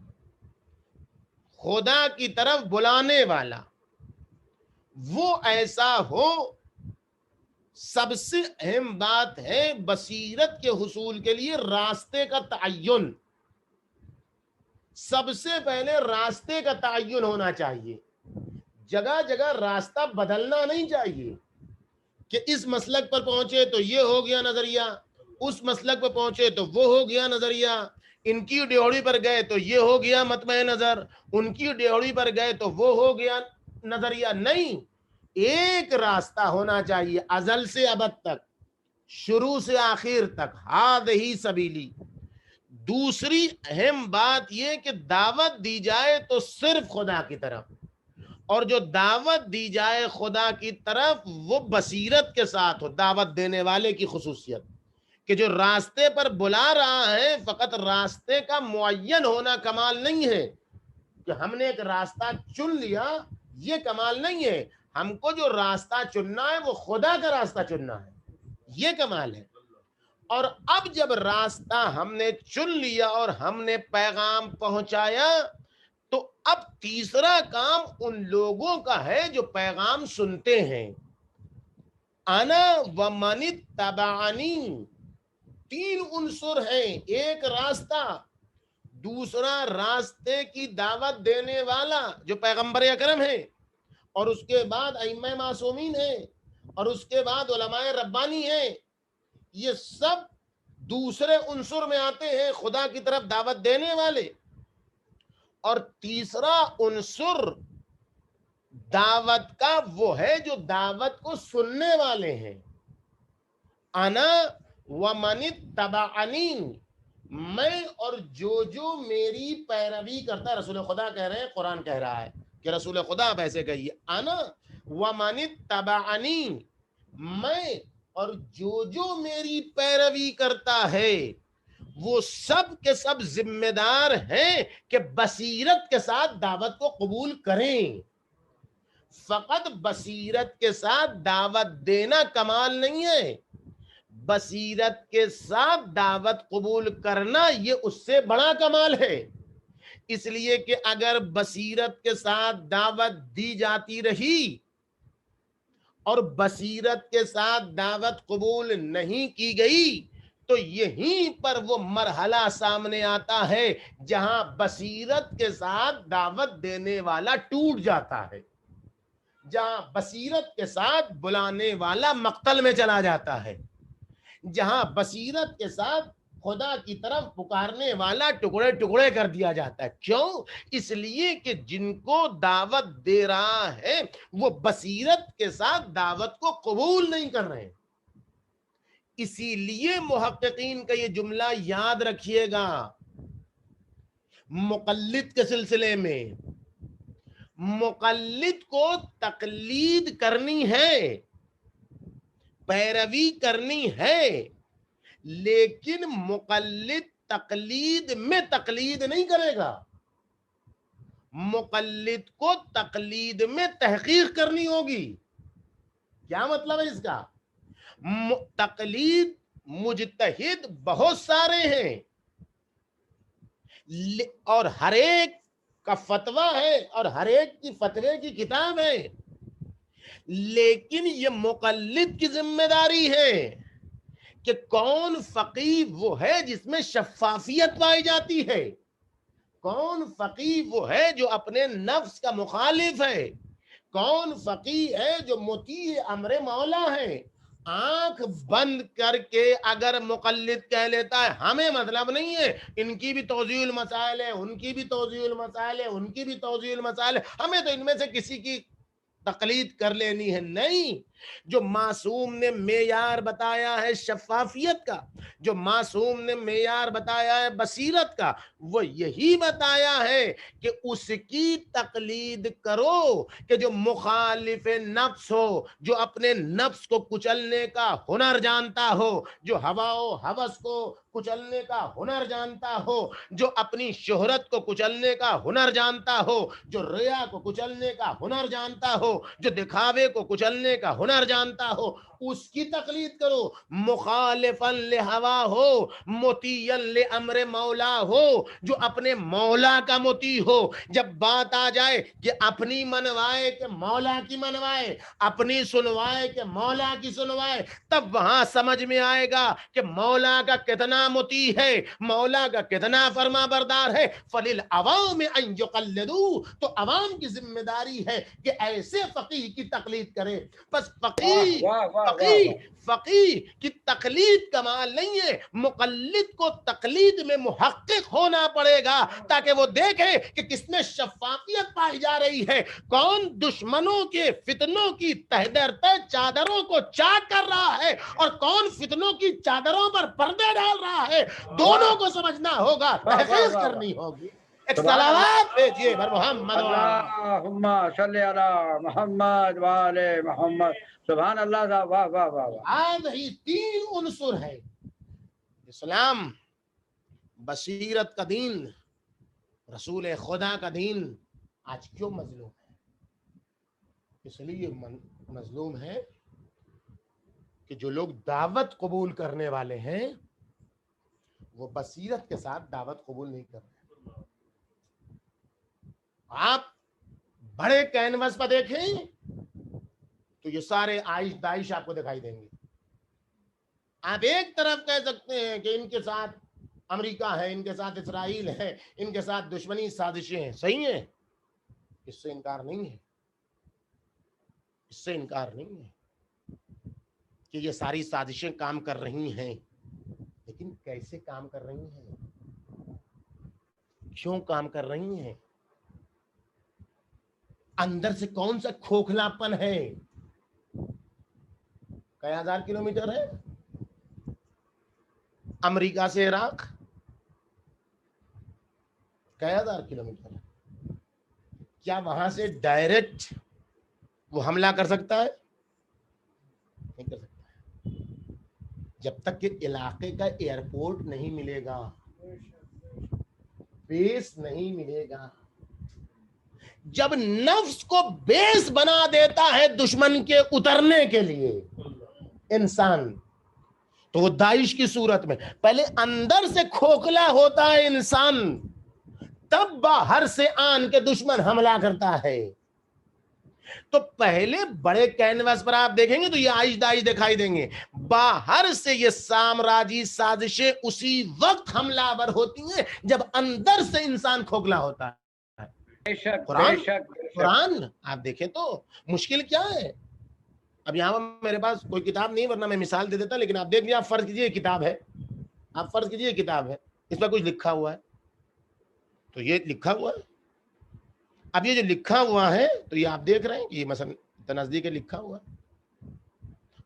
خدا کی طرف بلانے والا وہ ایسا ہو۔ سب سے اہم بات ہے بصیرت کے حصول کے لیے راستے کا تعین۔ سب سے پہلے راستے کا تعین ہونا چاہیے۔ جگہ جگہ راستہ بدلنا نہیں چاہیے کہ اس مسلک پر پہنچے تو یہ ہو گیا نظریہ، اس مسلک پر پہنچے تو وہ ہو گیا نظریہ، ان کی ڈیوڑی پر گئے تو یہ ہو گیا مطمع نظر، ان کی ڈیوڑی پر گئے تو وہ ہو گیا نظریہ۔ نہیں، ایک راستہ ہونا چاہیے ازل سے ابد تک، شروع سے آخر تک، ہذہ سبیلی۔ دوسری اہم بات یہ کہ دعوت دی جائے تو صرف خدا کی طرف، اور جو دعوت دی جائے خدا کی طرف وہ بصیرت کے ساتھ ہو۔ دعوت دینے والے کی خصوصیت کہ جو راستے پر بلا رہا ہے فقط راستے کا معین ہونا کمال نہیں ہے کہ ہم نے ایک راستہ چن لیا، یہ کمال نہیں ہے۔ ہم کو جو راستہ چننا ہے وہ خدا کا راستہ چننا ہے، یہ کمال ہے۔ اور اب جب راستہ ہم نے چن لیا اور ہم نے پیغام پہنچایا تو اب تیسرا کام ان لوگوں کا ہے جو پیغام سنتے ہیں۔ انا ومن اتبعنی، تین عنصر ہیں، ایک راستہ، دوسرا راستے کی دعوت دینے والا جو پیغمبر اکرم ہے، اور اس کے بعد ائمہ معصومین ہیں، اور اس کے بعد علماء ربانی ہیں۔ یہ سب دوسرے عنصر میں آتے ہیں، خدا کی طرف دعوت دینے والے۔ اور تیسرا عنصر دعوت کا وہ ہے جو دعوت کو سننے والے ہیں۔ انا ومن اتبعنی، میں اور جو میری پیروی کرتا ہے۔ رسول خدا کہہ رہے ہیں، قرآن کہہ رہا ہے کہ رسول خدا آپ ایسے کہیے، انا ومن اتبعنی، میں اور جو میری پیروی کرتا ہے وہ سب کے سب ذمہ دار ہیں کہ بصیرت کے ساتھ دعوت کو قبول کریں۔ فقط بصیرت کے ساتھ دعوت دینا کمال نہیں ہے، بصیرت کے ساتھ دعوت قبول کرنا یہ اس سے بڑا کمال ہے۔ اس لیے کہ اگر بصیرت کے ساتھ دعوت دی جاتی رہی اور بصیرت کے ساتھ دعوت قبول نہیں کی گئی تو یہیں پر وہ مرحلہ سامنے آتا ہے جہاں بصیرت کے ساتھ دعوت دینے والا ٹوٹ جاتا ہے، جہاں بصیرت کے ساتھ بلانے والا مقتل میں چلا جاتا ہے، جہاں بصیرت کے ساتھ خدا کی طرف پکارنے والا ٹکڑے ٹکڑے کر دیا جاتا ہے۔ کیوں؟ اس لیے کہ جن کو دعوت دے رہا ہے وہ بصیرت کے ساتھ دعوت کو قبول نہیں کر رہے۔ اسی لیے محققین کا یہ جملہ یاد رکھیے گا، مقلد کے سلسلے میں مقلد کو تقلید کرنی ہے پیروی کرنی ہے، لیکن مقلد تقلید میں تقلید نہیں کرے گا، مقلد کو تقلید میں تحقیق کرنی ہوگی۔ کیا مطلب ہے اس کا؟ تقلید مجتہد بہت سارے ہیں اور ہر ایک کا فتویٰ ہے اور ہر ایک کی فتوے کی کتاب ہے، لیکن یہ مقلد کی ذمہ داری ہے کہ کون فقیہ وہ ہے جس میں شفافیت پائی جاتی ہے، کون فقیہ وہ ہے جو اپنے نفس کا مخالف ہے، کون فقیہ ہے جو مطیع امر مولا ہے۔ آنکھ بند کر کے اگر مقلد کہہ لیتا ہے ہمیں مطلب نہیں ہے، ان کی بھی توضیح المسائل ہے، ان کی بھی توضیح المسائل ہے، ان کی بھی توضیح المسائل ہے، ہمیں تو ان میں سے کسی کی تقلید کر لینی ہے، نہیں۔ جو معصوم نے معیار بتایا ہے شفافیت کا، جو معصوم نے معیار بتایا ہے بصیرت کا، وہ یہی بتایا ہے کہ اس کی تقلید کرو کہ جو مخالف نفس ہو، جو اپنے نفس کو کچلنے کا ہنر جانتا ہو، جو ہوا و ہوس کو کچلنے کا ہنر جانتا ہو، جو اپنی شہرت کو کچلنے کا ہنر جانتا ہو، جو ریا کو کچلنے کا ہنر جانتا ہو، جو دکھاوے کو کچلنے کا ہنر جانتا ہو، اس کی تقلید کرو۔ مخالفا لہوا ہو، مطیعا لامر مولا ہو، جو اپنے مولا کا مطیع ہو۔ جب بات آ جائے کہ اپنی منوائے کہ مولا کی منوائے، اپنی سنوائے کہ مولا کی سنوائے، تب وہاں سمجھ میں آئے گا کہ مولا کا کتنا مطیع ہے، مولا کا کتنا فرما بردار ہے۔ فَلِلْعَوَامِ أَن يُقَلِّدُوا، تو عوام کی ذمہ داری ہے کہ ایسے فقیہ کی تقلید کرے۔ بس فقیہ کی تقلید کمال نہیں ہے، مقلد کو تقلید میں محقق ہونا پڑے گا تاکہ وہ دیکھے کہ کس میں شفافیت پائی جا رہی ہے، کون دشمنوں کے فتنوں کی تہ در تہ چادروں کو چاک کر رہا ہے اور کون فتنوں کی چادروں پر پردے ڈال رہا ہے۔ دونوں کو سمجھنا ہوگا، تحقیق کرنی ہوگی۔ ایک صلوات بھیجیے بر محمد اللہم صلی علی محمد وآل محمد۔ سبحان اللہ صاحب، واہ واہ واہ واہ۔ آج ہی تین عنصر ہے اسلام، بصیرت کا دین، رسول خدا کا دین، آج کیوں مظلوم ہے؟ اس لیے مظلوم ہے کہ جو لوگ دعوت قبول کرنے والے ہیں وہ بصیرت کے ساتھ دعوت قبول نہیں کر رہے۔ آپ بڑے کینوس پر دیکھیں تو یہ سارے عائش داعش آپ کو دکھائی دیں گے۔ آپ ایک طرف کہہ سکتے ہیں کہ ان کے ساتھ امریکہ ہے، ان کے ساتھ اسرائیل ہے، ان کے ساتھ دشمنی سازشیں ہیں، صحیح ہیں، اس سے انکار نہیں ہے، اس سے انکار نہیں ہے کہ یہ ساری سازشیں کام کر رہی ہیں، لیکن کیسے کام کر رہی ہیں، کیوں کام کر رہی ہیں، اندر سے کون سا کھوکھلا پن ہے۔ کئی ہزار کلومیٹر ہے امریکہ سے عراق، کئی ہزار کلومیٹر ہے، کیا وہاں سے ڈائریکٹ وہ حملہ کر سکتا ہے؟ نہیں کر سکتا ہے، جب تک کہ علاقے کا ایئرپورٹ نہیں ملے گا، بیس نہیں ملے گا۔ جب نفس کو بیس بنا دیتا ہے دشمن کے اترنے کے لیے انسان، تو وہ داعش کی صورت میں پہلے اندر سے کھوکھلا ہوتا ہے انسان، تب باہر سے آن کے دشمن حملہ کرتا ہے۔ تو پہلے بڑے کینوس پر آپ دیکھیں گے تو یہ عائش داعش دکھائی دیں گے، باہر سے یہ سامراجی سازشیں اسی وقت حملہ آور ہوتی ہیں جب اندر سے انسان کھوکھلا ہوتا ہے۔ بے شک قرآن بے شک بے شک۔ قرآن آپ دیکھیں تو مشکل کیا ہے۔ اب یہاں میرے پاس کوئی کتاب نہیں ورنہ میں مثال دے دیتا، لیکن آپ دیکھ لیجیے، آپ فرض کیجیے کتاب ہے، آپ فرض کیجیے کتاب ہے، اس میں کچھ لکھا ہوا ہے، تو یہ لکھا ہوا ہے، اب یہ جو لکھا ہوا ہے تو یہ آپ دیکھ رہے ہیں کہ یہ مثلا نزدیک لکھا ہوا ہے،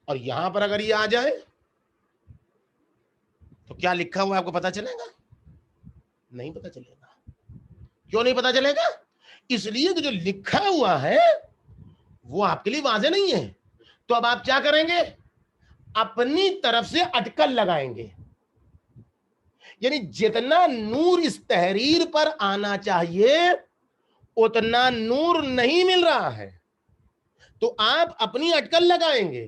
اور یہاں پر اگر یہ آ جائے تو کیا لکھا ہوا ہے آپ کو پتا چلے گا؟ نہیں پتا چلے گا۔ کیوں نہیں پتا چلے گا؟ اس لیے کہ جو لکھا ہوا ہے وہ آپ کے لیے واضح نہیں ہے۔ تو اب آپ کیا کریں گے؟ اپنی طرف سے اٹکل لگائیں گے. یعنی جتنا نور اس تحریر پر آنا چاہیے اتنا نور نہیں مل رہا ہے, تو آپ اپنی اٹکل لگائیں گے.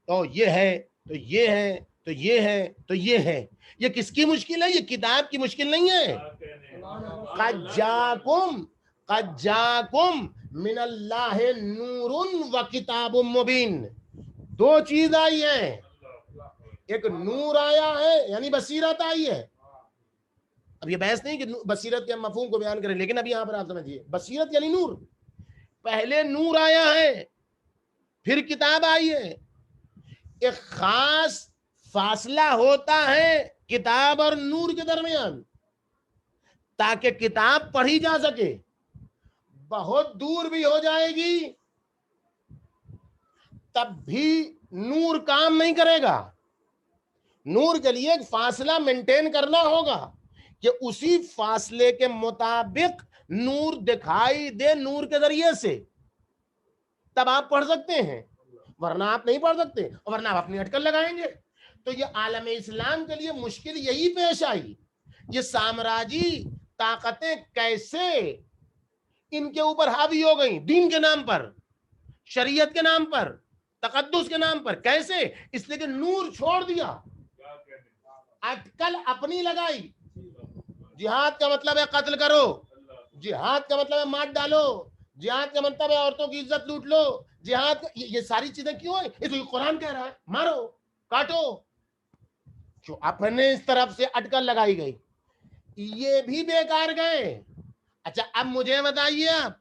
تو یہ ہے, تو یہ ہے, تو یہ ہے, تو یہ ہے. یہ کس کی مشکل ہے؟ یہ کتاب کی مشکل نہیں ہے. قد جاکم من اللہ نور و کتاب مبین. دو چیز آئی ہے, ایک نور آیا ہے یعنی بصیرت آئی ہے. اب یہ بحث نہیں کہ بصیرت کے مفہوم کو بیان کریں, لیکن اب یہاں پر آپ سمجھیے بصیرت یعنی نور. پہلے نور آیا ہے پھر کتاب آئی ہے. ایک خاص فاصلہ ہوتا ہے کتاب اور نور کے درمیان تاکہ کتاب پڑھی جا سکے. بہت دور بھی ہو جائے گی تب بھی نور کام نہیں کرے گا. نور کے لیے ایک فاصلہ مینٹین کرنا ہوگا کہ اسی فاصلے کے مطابق نور دکھائی دے نور کے ذریعے سے, تب آپ پڑھ سکتے ہیں, ورنہ آپ نہیں پڑھ سکتے, ورنہ آپ اپنی اٹکل لگائیں گے. تو یہ عالم اسلام کے لیے مشکل یہی پیش آئی. یہ سامراجی طاقتیں کیسے ان کے اوپر حاوی ہو گئیں دین کے نام پر, شریعت کے نام پر, تقدس کے نام پر. کیسے؟ اس لیے کہ نور چھوڑ دیا, اٹکل اپنی لگائی. جہاد کا مطلب ہے قتل کرو, جہاد کا مطلب ہے مار ڈالو, جہاد کا مطلب ہے عورتوں کی عزت لوٹ لو, جہاد یہ ساری چیزیں کیوں ہیں؟ یہ تو قرآن کہہ رہا ہے مارو کاٹو. جو اپنے اس طرف سے اٹکل لگائی گئی یہ بھی بیکار گئے. اچھا اب مجھے بتائیے, آپ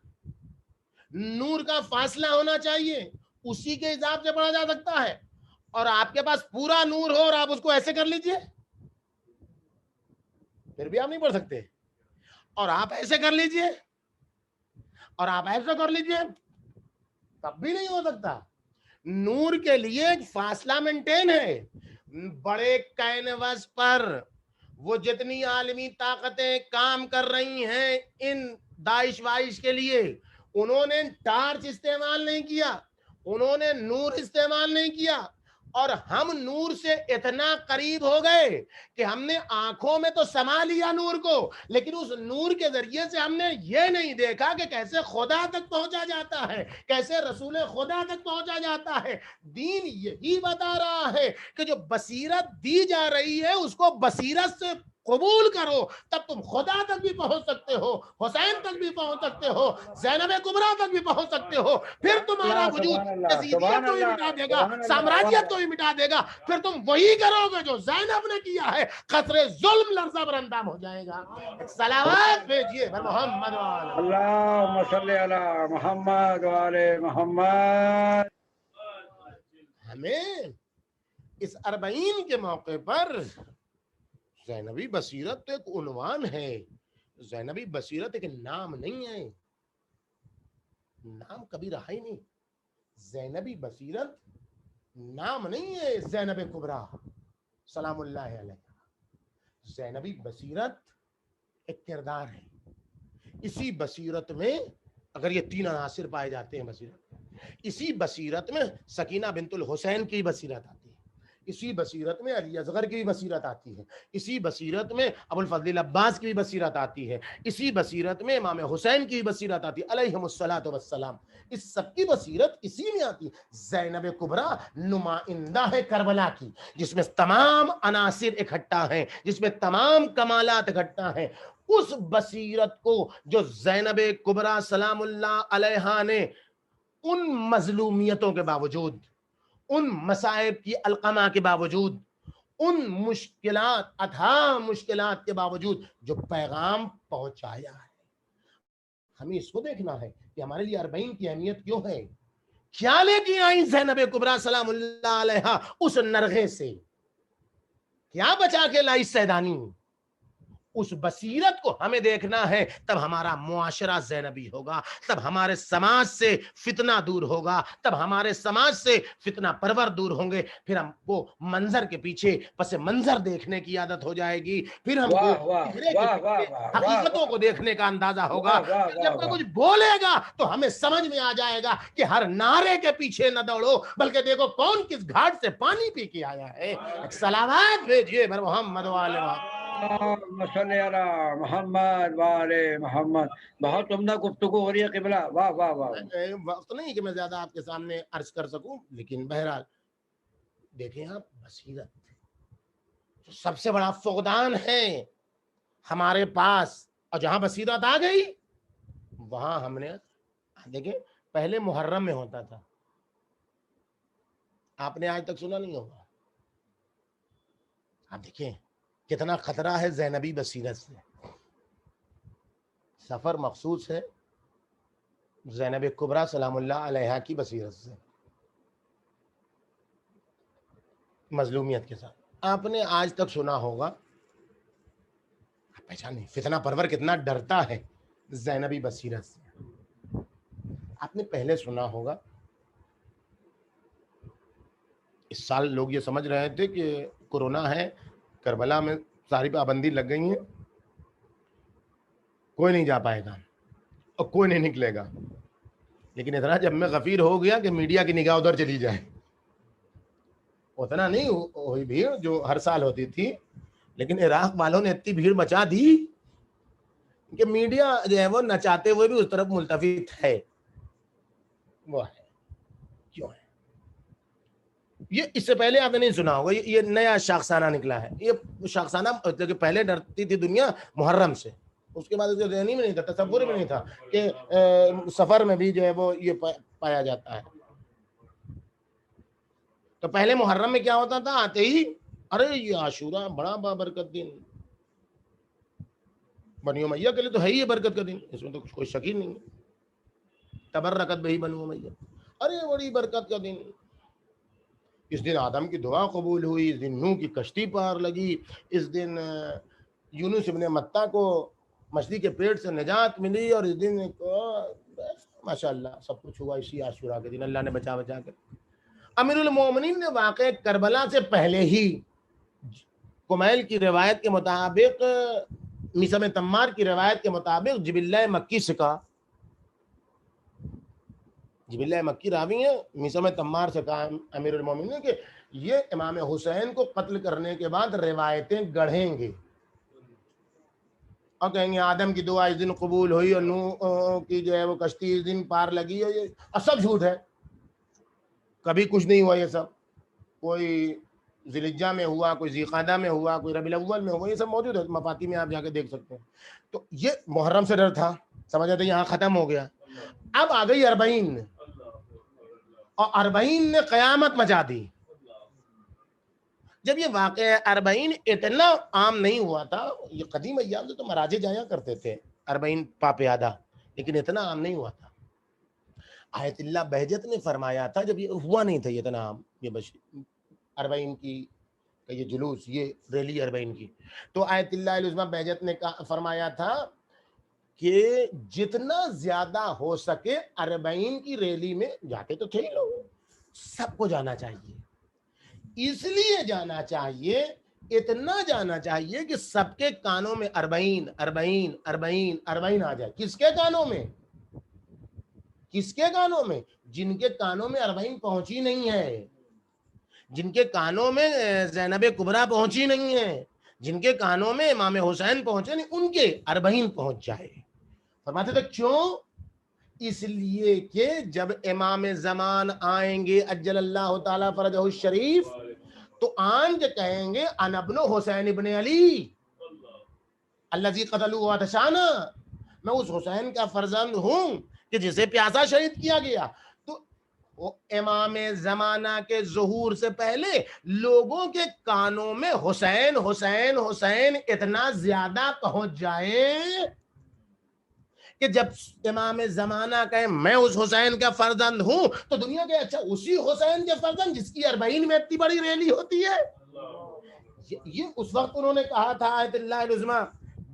نور کا فاصلہ ہونا چاہیے, اسی کے حساب سے پڑھا جا سکتا ہے. اور آپ کے پاس پورا نور ہو اور آپ اس کو ایسے کر لیجئے, پھر بھی آپ نہیں پڑھ سکتے. اور آپ ایسے کر لیجئے اور آپ ایسے کر لیجئے, تب بھی نہیں ہو سکتا. نور کے لیے ایک فاصلہ مینٹین ہے. بڑے کینوس پر وہ جتنی عالمی طاقتیں کام کر رہی ہیں ان داعش وائش کے لیے, انہوں نے ٹارچ استعمال نہیں کیا, انہوں نے نور استعمال نہیں کیا. اور ہم نور سے اتنا قریب ہو گئے کہ ہم نے آنکھوں میں تو سما لیا نور کو, لیکن اس نور کے ذریعے سے ہم نے یہ نہیں دیکھا کہ کیسے خدا تک پہنچا جاتا ہے, کیسے رسول خدا تک پہنچا جاتا ہے. دین یہی بتا رہا ہے کہ جو بصیرت دی جا رہی ہے اس کو بصیرت سے قبول کرو, تب تم خدا تک بھی پہنچ سکتے ہو, حسین تک بھی پہنچ سکتے ہو, زینب کبریٰ تک بھی پہنچ سکتے ہو. پھر تمہارا وجود یزیدیت کو ہی مٹا دے گا, سامراجیت کو ہی مٹا دے گا. پھر تم وہی کرو گے جو زینب نے کیا ہے, قطرے ظلم لرزہ بر اندام ہو جائے گا. صلوات بھیجیے محمد اللہم صلی علی محمد وعلی محمد. ہمیں اس اربعین کے موقع پر زینبی بصیرت تو ایک عنوان ہے, زینبی بصیرت ایک نام نہیں ہے, نام کبھی رہا ہی نہیں. زینبی بصیرت نام نہیں ہے. زینب کبریٰ سلام اللہ علیہ, زینبی بصیرت ایک کردار ہے. اسی بصیرت میں اگر یہ تین عناصر پائے جاتے ہیں بصیرت, اسی بصیرت میں سکینہ بنت الحسین کی بصیرت آتی ہے, اسی بصیرت میں علی اصغر کی بھی بصیرت آتی ہے, اسی بصیرت میں ابو الفضل عباس کی بھی بصیرت آتی ہے, اسی بصیرت میں امام حسین کی بھی بصیرت آتی ہے علیہم الصلاۃ والسلام. اس سب کی بصیرت اسی میں آتی ہے. زینب کبریٰ نمائندہ ہے کربلا کی, جس میں تمام عناصر اکٹھا ہیں, جس میں تمام کمالات اکٹھا ہیں. اس بصیرت کو جو زینب کبریٰ سلام اللہ علیہا نے ان مظلومیتوں کے باوجود, ان مصائب کی القمہ کے باوجود, ان مشکلات اتھا مشکلات کے باوجود جو پیغام پہنچایا ہے, ہمیں اس کو دیکھنا ہے کہ ہمارے لیے اربعین کی اہمیت کیوں ہے. کیا لے کے آئیں زینب کبریٰ سلام اللہ علیہا اس نرغے سے, کیا بچا کے لائی سیدانی, اس بصیرت کو ہمیں دیکھنا ہے، تب ہمارا معاشرہ زینبی ہوگا، تب ہمارے سماج سے فتنہ دور ہوگا، تب ہمارے سماج سے فتنہ پرور دور ہوں گے، پھر ہم کو منظر کے پیچھے پس منظر دیکھنے کی عادت ہو جائے گی، پھر ہم کو چہرے کے پیچھے حقیقتوں کو دیکھنے کا اندازہ ہوگا۔ جب کوئی کچھ بولے گا تو ہمیں سمجھ میں آ جائے گا کہ ہر نعرے کے پیچھے نہ دوڑو، بلکہ دیکھو کون کس گھاٹ سے پانی پی کے آیا ہے۔ سلامات بھیجیے بر محمد والے صلی علی محمد والے محمد۔ بہت عمدہ گفتگو ہو رہی ہے قبلہ، واہ واہ واہ۔ وقت نہیں کہ میں زیادہ آپ کے سامنے عرض کر سکوں، لیکن بہرحال دیکھیں آپ، بصیرت سب سے بڑا فقدان ہے ہمارے پاس، اور جہاں بصیرت آ گئی وہاں ہم نے دیکھیں پہلے محرم میں ہوتا تھا، آپ نے آج تک سنا نہیں ہوگا، آپ دیکھیں کتنا خطرہ ہے زینبی بصیرت سے۔ سفر مخصوص ہے زینب کبریٰ سلام اللہ علیہا کی بصیرت سے، مظلومیت کے ساتھ۔ آپ نے آج تک سنا ہوگا، پہچانے فتنہ پرور کتنا ڈرتا ہے زینبی بصیرت سے۔ آپ نے پہلے سنا ہوگا، اس سال لوگ یہ سمجھ رہے تھے کہ کورونا ہے، کربلا میں ساری پابندی لگ گئی ہیں، کوئی نہیں جا پائے گا اور کوئی نہیں نکلے گا، لیکن اتنا جب میں غفیر ہو گیا کہ میڈیا کی نگاہ ادھر چلی جائے، اتنا نہیں ہوئی بھیڑ جو ہر سال ہوتی تھی، لیکن عراق والوں نے اتنی بھیڑ مچا دی کہ میڈیا جو ہے وہ نہ چاہتے ہوئے بھی اس طرف ملتفت ہے۔ وہ ہے کیوں ہے یہ؟ اس سے پہلے آپ نے نہیں سنا ہوگا، یہ نیا شاخسانہ نکلا ہے۔ یہ شاخسانہ کہ پہلے ڈرتی تھی دنیا محرم سے، اس کے بعد جو ذہنی میں نہیں تھا، تصور میں نہیں تھا کہ سفر میں بھی جو ہے وہ یہ پایا جاتا ہے۔ تو پہلے محرم میں کیا ہوتا تھا؟ آتے ہی ارے یہ عاشورہ بڑا بابرکت دن، بنی امیہ کے لیے تو ہے ہی یہ برکت کا دن، اس میں تو کوئی شک ہی نہیں ہے۔ تبرکت بہی بنو امیہ، ارے بڑی برکت کا دن، اس دن آدم کی دعا قبول ہوئی، اس دن نوح کی کشتی پار لگی، اس دن یونس ابن متیٰ کو مچھلی کے پیٹ سے نجات ملی، اور اس دن ماشاءاللہ سب کچھ ہوا اسی عاشورہ کے دن، اللہ نے بچا کر۔ امیر المومنین نے واقع کربلا سے پہلے ہی کمیل کی روایت کے مطابق، میثم تمار کی روایت کے مطابق جبلہ مکی سے کہا، جبلہ مکی راوی ہیں، میثم تمار سے کہا امیر المومنین نے کہ یہ امام حسین کو قتل کرنے کے بعد روایتیں گڑھیں گے اور کہیں گے آدم کی دعا اس دن قبول ہوئی اور نوح کی جو ہے وہ کشتی اس دن پار لگی، اور سب جھوٹ ہے، کبھی کچھ نہیں ہوا، یہ سب کوئی ذی الحجہ میں ہوا، کوئی ذی قعدہ میں ہوا، کوئی ربیع الاول میں ہوا، یہ سب موجود ہے، مفاتی میں آپ جا کے دیکھ سکتے ہیں۔ تو یہ محرم سے ڈر تھا، سمجھا تھا یہاں ختم ہو گیا۔ اب آ گئی 40، اور 40 نے قیامت مچا دی۔ جب یہ واقعہ 40 اتنا عام نہیں ہوا تھا، یہ قدیم ایام سے تو مراجع جایا کرتے تھے 40 پاپیادہ، لیکن اتنا عام نہیں ہوا تھا۔ آیت اللہ بہجت نے فرمایا تھا، جب یہ ہوا نہیں تھا یہ اتنا عام، یہ 40 کی یہ جلوس، یہ ریلی 40 کی، تو آیت اللہ العظمہ بہجت نے فرمایا تھا کہ جتنا زیادہ ہو سکے 40 کی ریلی میں جاتے تو تھے ہی لوگ، سب کو جانا چاہیے، اس لیے جانا چاہیے، اتنا جانا چاہیے کہ سب کے کانوں میں 40 40 40 40 آ جائے۔ کس کے کانوں میں؟ کس کے کانوں میں؟ جن کے کانوں میں 40 پہنچی نہیں ہے، جن کے کانوں میں زینب کبریٰ پہنچی نہیں ہے، جن کے کانوں میں امام حسین پہنچے نہیں، ان کے 40 پہنچ جائے۔ فرماتے تھے کیوں؟ اس لیے کہ جب امام زمان آئیں گے عجل اللہ تعالی فرجہ الشریف، تو آن کے کہیں گے انا ابن حسین ابن علی الذی قتلوہ عطشانا، میں اس حسین کا فرزند ہوں کہ جسے پیاسا شہید کیا گیا۔ تو امام زمانہ کے ظہور سے پہلے لوگوں کے کانوں میں حسین حسین حسین اتنا زیادہ پہنچ جائے کہ جب امام زمانہ کہے میں اس حسین کا فرزند ہوں، تو دنیا کے اچھا اسی حسین کے فرزند جس کی 40 میں اتنی بڑی ریلی ہوتی ہے۔ یہ اس وقت انہوں نے کہا تھا آیت اللہ العظمہ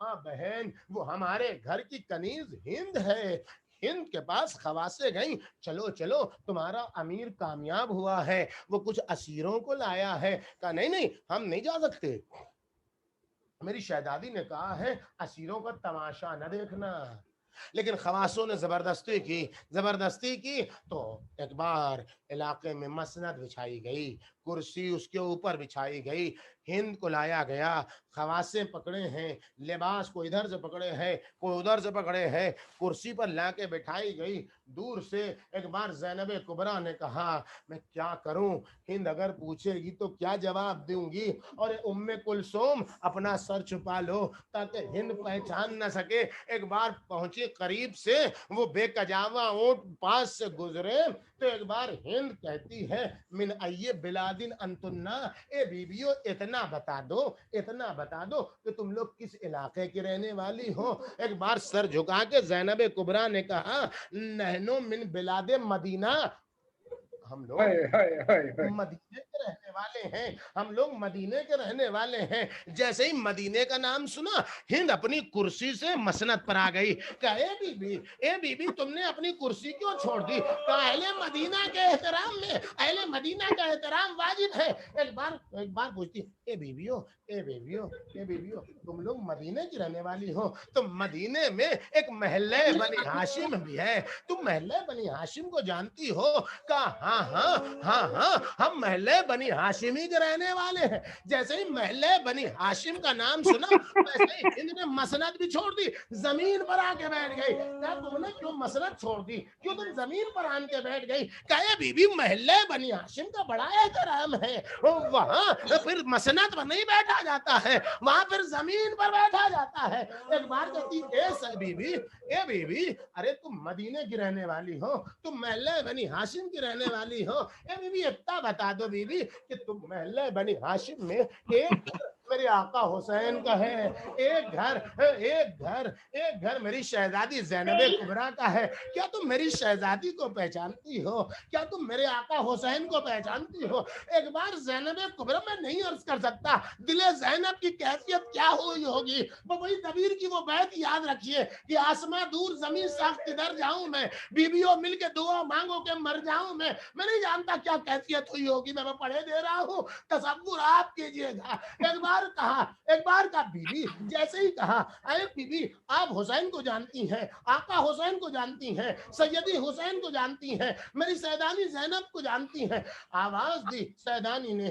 ہاں بہن وہ ہمارے گھر کی کنیز ہند ہے، ہند کے پاس خواصیں گئیں، چلو چلو تمہارا امیر کامیاب ہوا ہے، وہ کچھ اسیروں کو لایا ہے۔ کہا نہیں نہیں ہم نہیں جا سکتے۔ میری شہزادی نے کہا ہے اسیروں کا تماشا نہ دیکھنا، لیکن خواصوں نے زبردستی کی تو ایک بار علاقے میں مسند بچھائی گئی، کرسی اس کے اوپر بچھائی گئی، ہند کو لایا گیا، خواصیں پکڑے ہیں، لباس کو ادھر سے پکڑے ہیں، کوئی ادھر سے پکڑے ہیں، کرسی پر لا کے بٹھائی گئی۔ دور سے ایک بار زینب کبریٰ نے کہا میں کیا کروں، ہند اگر پوچھے گی تو کیا جواب دوں گی، اور ام کلثوم اپنا سر چھپا لو تاکہ ہند پہچان نہ سکے۔ ایک بار پہنچے قریب سے، وہ بے کجاوا اونٹ پاس سے گزرے تو ایک بار ہند کہتی ہے من ای بلادن انتنا، اے بیبیو اتنا بتا دو کہ تم لوگ کس علاقے کی رہنے والی ہو۔ ایک بار سر جھکا کے زینب کبریٰ نے کہا نحنو من بلاد مدینہ، ہم لوگ مدینے کے رہنے والے ہیں، ہم لوگ مدینے کے رہنے والے ہیں۔ جیسے ہی مدینے کا نام سنا ہند اپنی کرسی سے مسند پر آ گئی۔ کہا اے بی بی تم نے اپنی کرسی کیوں چھوڑ دی؟ کہا اہل مدینہ کے احترام میں، اہل مدینہ کا احترام واجب ہے۔ ایک بار پوچھتی اے بیبیو تم لوگ مدینے کی رہنے والی ہو تو مدینے میں ایک محلہ بنی ہاشم بھی ہے، تم محلہ بنی ہاشم کو جانتی ہو؟ کہا ہاں ہم محلہ بنی ہاشمی کے رہنے والے ہیں۔ جیسے ہی محلہ بنی ہاشم کا نام سنا ویسے ہی ہند نے مسند بھی چھوڑ دی، زمین پر آ کے بیٹھ گئی۔ کہا تم نے کیوں مسند چھوڑ دی، کیوں تم زمین پر آن کے بیٹھ گئی؟ کہا بی بی محلہ بنی ہاشم کا بڑا احترام ہے، وہاں پھر مسند پر نہیں بیٹھا جاتا ہے، وہاں پھر زمین پر بیٹھا جاتا ہے۔ ایک بار کہتی اے بی بی ارے تم مدینے کی رہنے والی ہو، تم محلہ بنی ہاشم کی رہنے والی ہو، اے بی بی اتنا بتا دو بی بی کہ تم محلہ بنی ہاشم میں ایک گھر میرے آقا حسین کا ہے، ایک گھر میری شہزادی زینب کبریٰ کا ہے۔ کیا تم میری شہزادی کو پہچانتی ہو؟ کیا تم میرے آقا حسین کو پہچانتی ہو؟ ایک بار زینب کبریٰ میں نہیں عرض کر سکتا دل زینب کی کیفیت کیا ہوئی ہوگی۔ وہی دبیر کی وہ بیت یاد رکھیے کہ آسماں دور زمین سخت کدھر جاؤں میں، بیویوں مل کے دعا مانگو کہ مر جاؤں میں نہیں جانتا کیا کیفیت ہوئی ہوگی، میں پڑھے دے رہا ہوں، تصور آپ کیجئے گا۔ ایک بار کہا بی بی جیسے ہی کہا اے بی بی آپ حسین کو جانتی ہیں، آقا حسین کو جانتی ہیں، سیدی حسین کو جانتی ہیں، میری سیدانی زینب کو جانتی ہیں۔ آواز دی سیدانی نے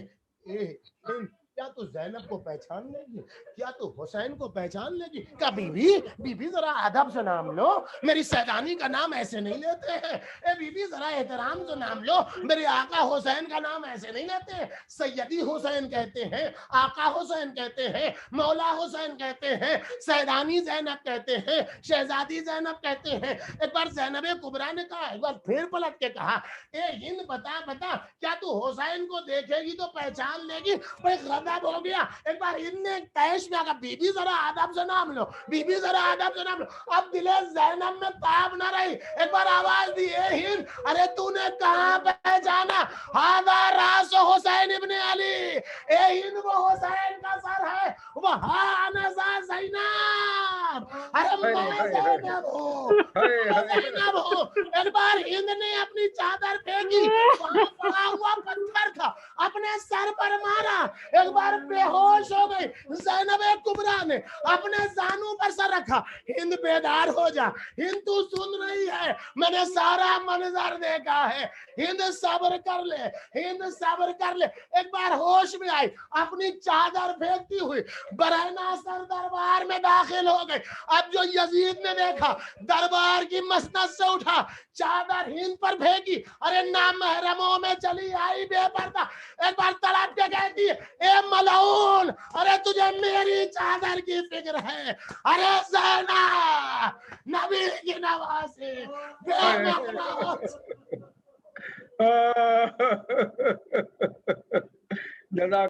کیا تو زینب کو پہچان لے گی، کیا تو حسین کو پہچان لے گی؟ کہا بی بی ذرا ادب سے نام لو، میری سیدانی کا نام ایسے نہیں لیتے ہیں۔ اے بی بی ذرا احترام سے نام لو، میرے آقا حسین کا نام ایسے نہیں لیتے ہیں، سیدی حسین کہتے ہیں، آقا حسین کہتے ہیں، مولا حسین کہتے ہیں، سیدانی زینب کہتے ہیں، شہزادی زینب کہتے ہیں۔ ایک بار زینب کبریٰ نے کہا، ایک بار پھر پلٹ کے کہا اے ہند بتا کیا تو حسین کو دیکھے گی تو پہچان لے گی؟ کوئی غضب ہو گیا۔ ایک بار ہند نے تیش میں کہا بی بی ذرا ادب سے نام لو، بی بی ذرا ادب سے نام لو۔ اب دل زینب میں تاب نہ رہی، ایک بار آواز دی اے ہند ارے تو نے کہاں پہچانا؟ ہاذا راس حسین ابن علی، اے ہند وہ حسین کا سر ہے، وہ ہانزا زینب، ارے میں زینب ہوں۔ ایک بار ہند نے اپنی چادر پھینکی، وہاں پڑا ہوا پتھر تھا، اپنے سر پر مارا، ایک بار بے ہوش ہو گئی۔ زینب کبریٰ نے اپنے زانوں پر سر رکھا، ہند بیدار ہو جا، ہند تو سن رہی ہے، میں نے سارا منظر دیکھا ہے، ہند صبر کر لے، ہند صبر کر لے۔ ایک بار ہوش میں آئی، اپنی چادر پھینکتی ہوئی برہنہ سر دربار میں داخل ہو گئی۔ اب جو یزید نے دیکھا دربار کی مسند سے اٹھا، چادر ہند پر پھینکی، ارے نامحرموں میں چلی آئی بے پردہ۔ ایک بار تڑپ کے کہتی ہے اے ملعون ارے تجھے میری چادر کی فکر ہے، ارے زینب نبی کی نوازی بے مقناط۔ جزاک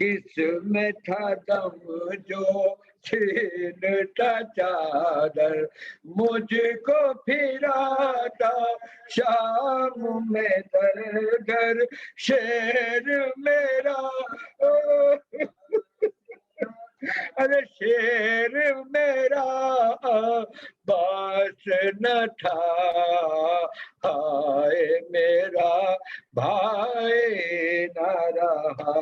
کس میں تھا دم جو چھینتا چادر مجھ کو پھراتا شام میں در در شیر میرا ارے شیر میرا باس نہ تھا ہائے میرا بھائی نہ رہا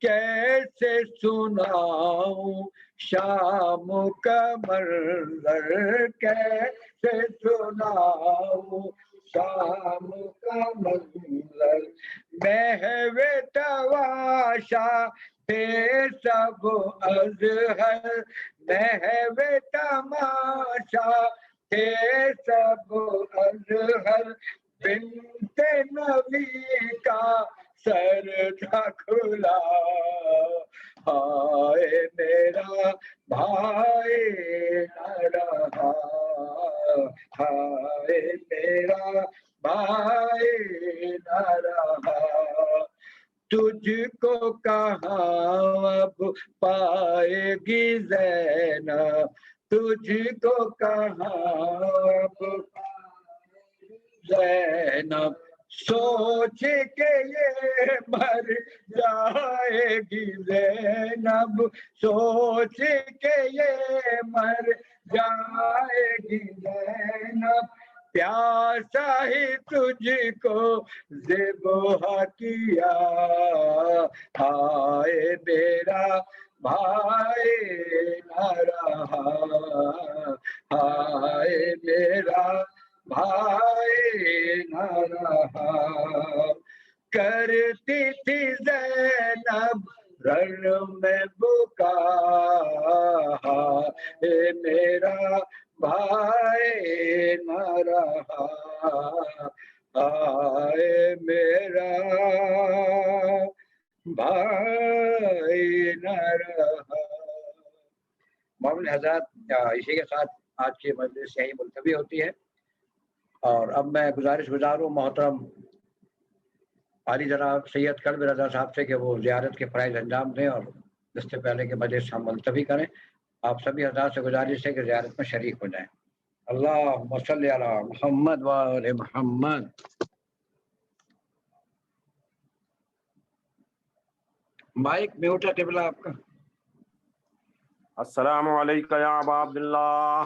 کیسے سناؤں شام کا منظر کیسے سناؤں شام کا منظر محو تواشا تھے سب ازہر محو تماشا تھے سب ازہر بنت نبی کا سر تھا کھلا ہائے میرا بھائی نہ رہا ہائے میرا بھائی نہ رہا تجھ کو کہاں اب پائے گی زینب تجھ کو کہاں اب زینب سوچ کے یہ مر جائے گی زینب سوچ کے یہ مر جائے گی زینب پیاسا ہی تجھ کو ذبح کیا ہائے میرا بھائی نہ رہا ہائے میرا بھائی نہ رہا کرتی تھی زینب رن میں بکا ہائے میرا بھائی نہ رہا ہائے میرا بھائی نہ رہا۔ مومن حضرات اسی کے ساتھ آج کی مجلس یہی ملتوی ہوتی ہے، اور اب میں گزاروں محترم عالی جناب سید قلب رضا صاحب سے کہ وہ زیارت کے فرائض انجام دیں، اور اس سے پہلے کہ مجلس ہم ملتوی کریں آپ سبھی حضرات سے گزارش ہے کہ زیارت میں شریک ہو جائیں۔ اللہم صلی علی محمد و آل محمد۔ مائک میوٹ ہے قبلہ آپ کا۔ السلام علیکم یا ابا عبداللہ،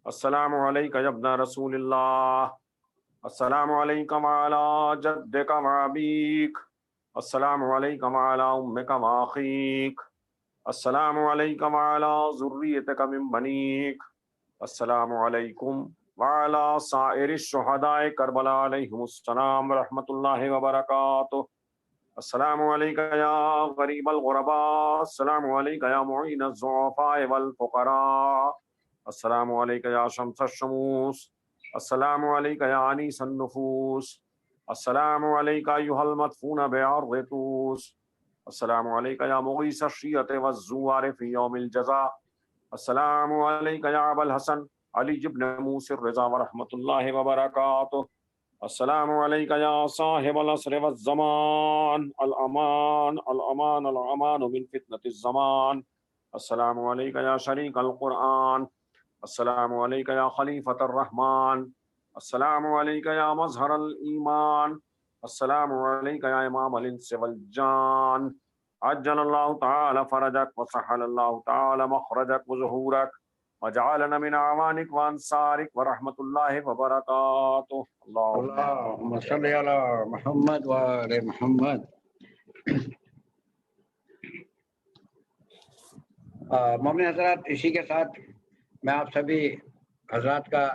السلام علیکم یا ابن رسول اللہ، السلام علیکم وعلی جدک و ابیک، السلام علیکم وعلی امک و اخیک، السلام علیکم وعلی ذریتک من بنیک، السلام علیکم وعلی سائر الشہداء کربلا علیہم السلام ورحمۃ اللہ وبرکاتہ، السلام علیکم یا غریب الغرباء، السلام علیکم یا معین الضعفاء والفقراء، السلام علیکم یا شمس الشموس، السلام علیکم یا انیس النفوس، السلام علیکم ایھا المدفون بعرض طوس، السلام علیکم یا مغیث الشیعۃ والزوار فی یوم الجزاء، السلام علیکم یا ابا الحسن علی بن موسی الرضا ورحمۃ اللہ وبرکاتہ، السلام علیکم یا صاحب العصر والزمان، الامان الامان الامان من فتنة الزمان، السلام علیکم یا شریک القرآن، السلام علیکم یا خلیفۃ الرحمن، السلام علیکم یا مظہر الایمان، السلام علیکم یا امام الانس والجان، عجل اللہ تعالی فرجک وسہل اللہ تعالی مخرجک وظہورک وجعلنا من اعوانک وانصارک ورحمۃ اللہ وبرکاتہ۔ اللہم صلی علی محمد و آل محمد۔ مومن حضرات اسی کے ساتھ میں آپ سبھی حضرات کا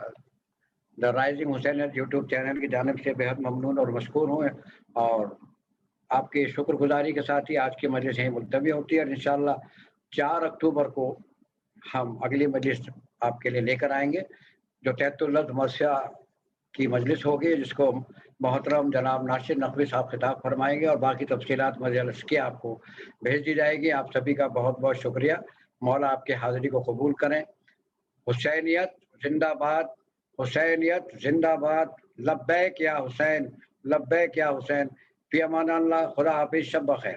دا رائزنگ حسینیت یوٹیوب چینل کی جانب سے بہت ممنون اور مشکور ہوں، اور آپ کی شکر گزاری کے ساتھ ہی آج کی مجلس یہیں ملتوی ہوتی ہے، اور انشاءاللہ 4 اکتوبر کو ہم اگلی مجلس آپ کے لیے لے کر آئیں گے جو تحت اللفظ مرثیہ کی مجلس ہوگی، جس کو محترم جناب ناصر نقوی صاحب خطاب فرمائیں گے، اور باقی تفصیلات مجلس کی آپ کو بھیج دی جائے گی۔ آپ سبھی کا بہت بہت شکریہ، مولا آپ کے حاضری کو قبول کریں۔ حسینیت زندہ باد، حسینیت زندہ باد، لبیک یا حسین، لبیک یا حسین، فی امان اللہ، خدا حافظ، شب بخیر۔